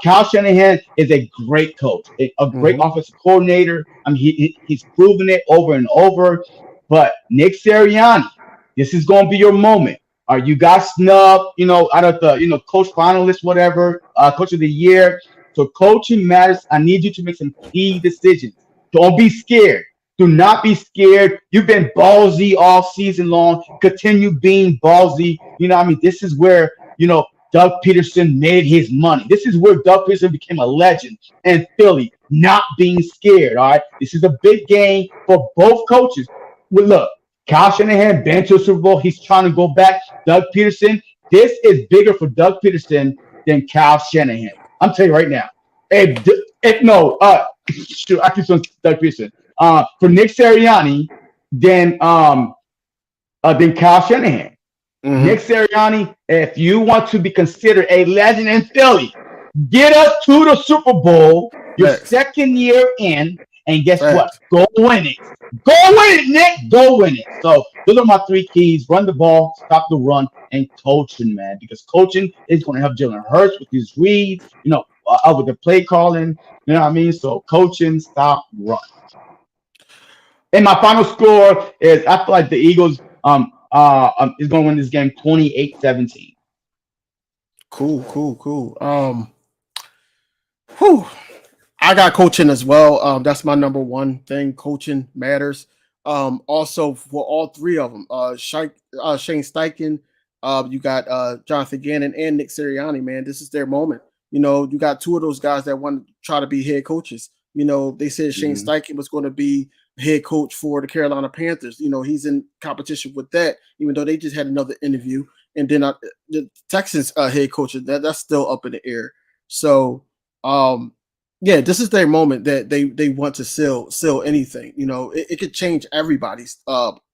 S2: Kyle Shanahan is a great coach, a great offensive coordinator. He's proven it over and over. But Nick Sirianni, this is going to be your moment. You got snubbed, out of the, coach finalist, whatever, coach of the year. So coaching matters. I need you to make some key decisions. Don't be scared. Do not be scared. You've been ballsy all season long. Continue being ballsy. This is where, Doug Peterson made his money. This is where Doug Peterson became a legend in Philly, not being scared, all right? This is a big game for both coaches. Well, look, Kyle Shanahan been to a Super Bowl. He's trying to go back. Doug Peterson, this is bigger for Doug Peterson than Kyle Shanahan. I'm telling you right now. I keep saying Doug Peterson. For Nick Sirianni, than Kyle Shanahan. Mm-hmm. Nick Sirianni, if you want to be considered a legend in Philly, get us to the Super Bowl your second year in, and guess what? Go win it. Go win it, Nick. Go win it. So those are my 3 keys. Run the ball, stop the run, and coaching, man. Because coaching is going to help Jalen Hurts with his reads, with the play calling. You know what I mean? So coaching, stop, run. And my final score is I feel like the Eagles is going to win this game 28-17.
S1: Cool. I got coaching as well. That's my number one thing. Coaching matters. Also for all 3 of them, Shane Steichen, you got Jonathan Gannon and Nick Sirianni, man. This is their moment. You got 2 of those guys that want to try to be head coaches. They said Shane Steichen was going to be head coach for the Carolina Panthers. He's in competition with that, even though they just had another interview. And then the Texans head coach, that's still up in the air. So, Yeah, this is their moment that they want to sell anything. You know, it could change everybody's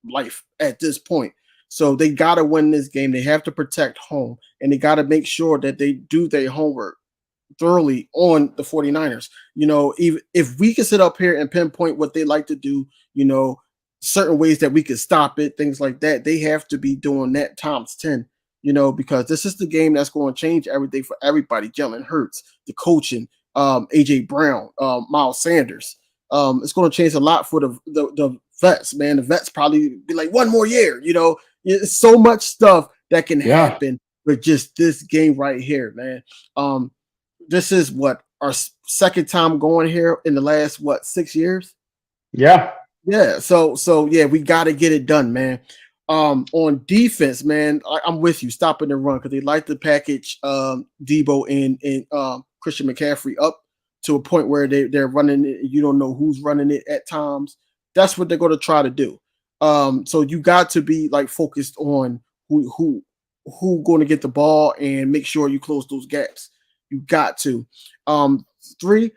S1: life at this point. So they gotta win this game. They have to protect home, and they gotta make sure that they do their homework thoroughly on the 49ers. You know, even if we can sit up here and pinpoint what they like to do, you know, certain ways that we could stop it, things like that, they have to be doing that times 10, you know, because this is the game that's going to change everything for everybody. Jalen Hurts, the coaching, AJ Brown, Miles Sanders. It's going to change a lot for the vets, man. The vets probably be like one more year, you know. It's so much stuff that can happen with just this game right here, man. This is what our second time going here in the last 6 years.
S2: Yeah.
S1: So yeah, we got to get it done, man. On defense, man, I'm with you. Stopping the run because they like to package Debo and Christian McCaffrey up to a point where they're running it. You don't know who's running it at times. That's what they're going to try to do. So you got to be like focused on who going to get the ball and make sure you close those gaps. You got to. Three,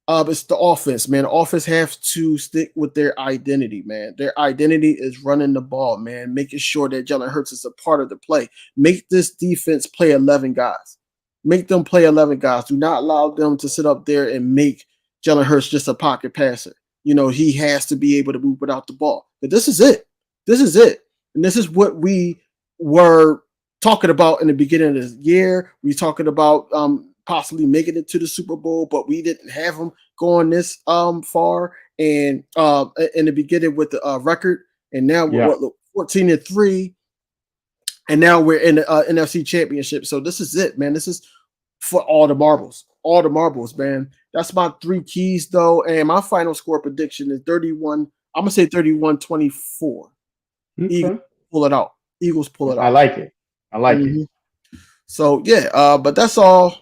S1: it's the offense, man. The offense have to stick with their identity, man. Their identity is running the ball, man. Making sure that Jalen Hurts is a part of the play. Make this defense play 11 guys. Make them play 11 guys. Do not allow them to sit up there and make Jalen Hurts just a pocket passer. You know, he has to be able to move without the ball. But this is it. This is it. And this is what we were talking about in the beginning of this year. We talking about possibly making it to the Super Bowl, but we didn't have them going this far. And in the beginning with the record, and now we're 14-3, and now we're in the NFC Championship. So this is it, man. This is for all the marbles, man. That's my 3 keys, though. And my final score prediction is 31. I'm gonna say 31-24.
S2: Okay.
S1: Eagles pull it out.
S2: I like it. It.
S1: So yeah, but that's all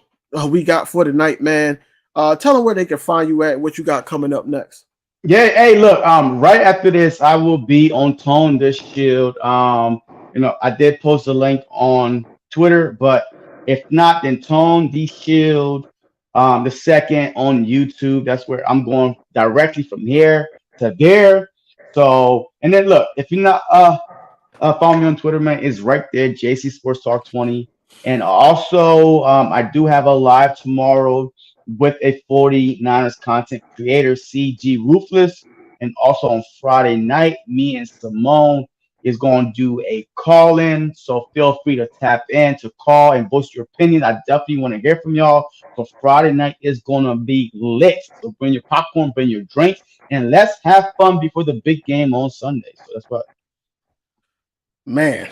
S1: we got for tonight, man. Tell them where they can find you at, what you got coming up next.
S2: Yeah, hey, look, right after this, I will be on Tone This Shield. You know, I did post a link on Twitter, but if not, then Tone the Shield, the second on YouTube. That's where I'm going directly from here to there. So, and then look, if you're not follow me on Twitter, man, it's right there, JC Sports Talk 20. And also, I do have a live tomorrow with a 49ers content creator, CG Ruthless. And also on Friday night, me and Simone is going to do a call-in. So feel free to tap in to call and voice your opinion. I definitely want to hear from y'all. So Friday night is going to be lit. So bring your popcorn, bring your drinks, and let's have fun before the big game on Sunday. So that's what.
S1: Man,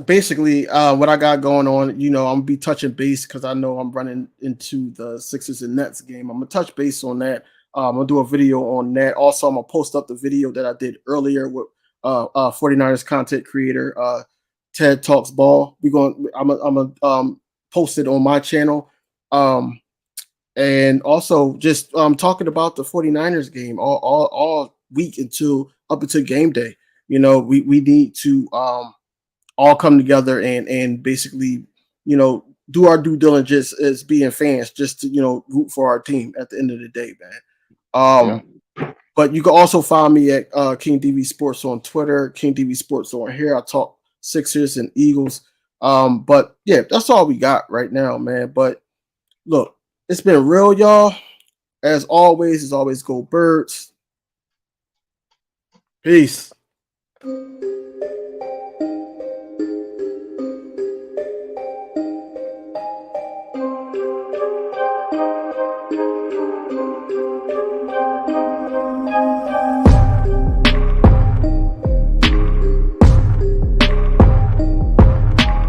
S1: basically what I got going on, you know, I'm gonna be touching base because I know I'm running into the Sixers and Nets game. I'm gonna touch base on that. I'm gonna do a video on that. Also, I'm gonna post up the video that I did earlier with 49ers content creator Ted Talks Ball. I'm gonna post it on my channel. And also just talking about the 49ers game all week up until game day. You know, we need to all come together and basically, you know, do our due diligence as being fans, just to, you know, root for our team at the end of the day, man. But you can also find me at King DV Sports on Twitter, King DV Sports on here. I talk Sixers and Eagles. But yeah, that's all we got right now, man. But look, it's been real, y'all. As always, go Birds. Peace.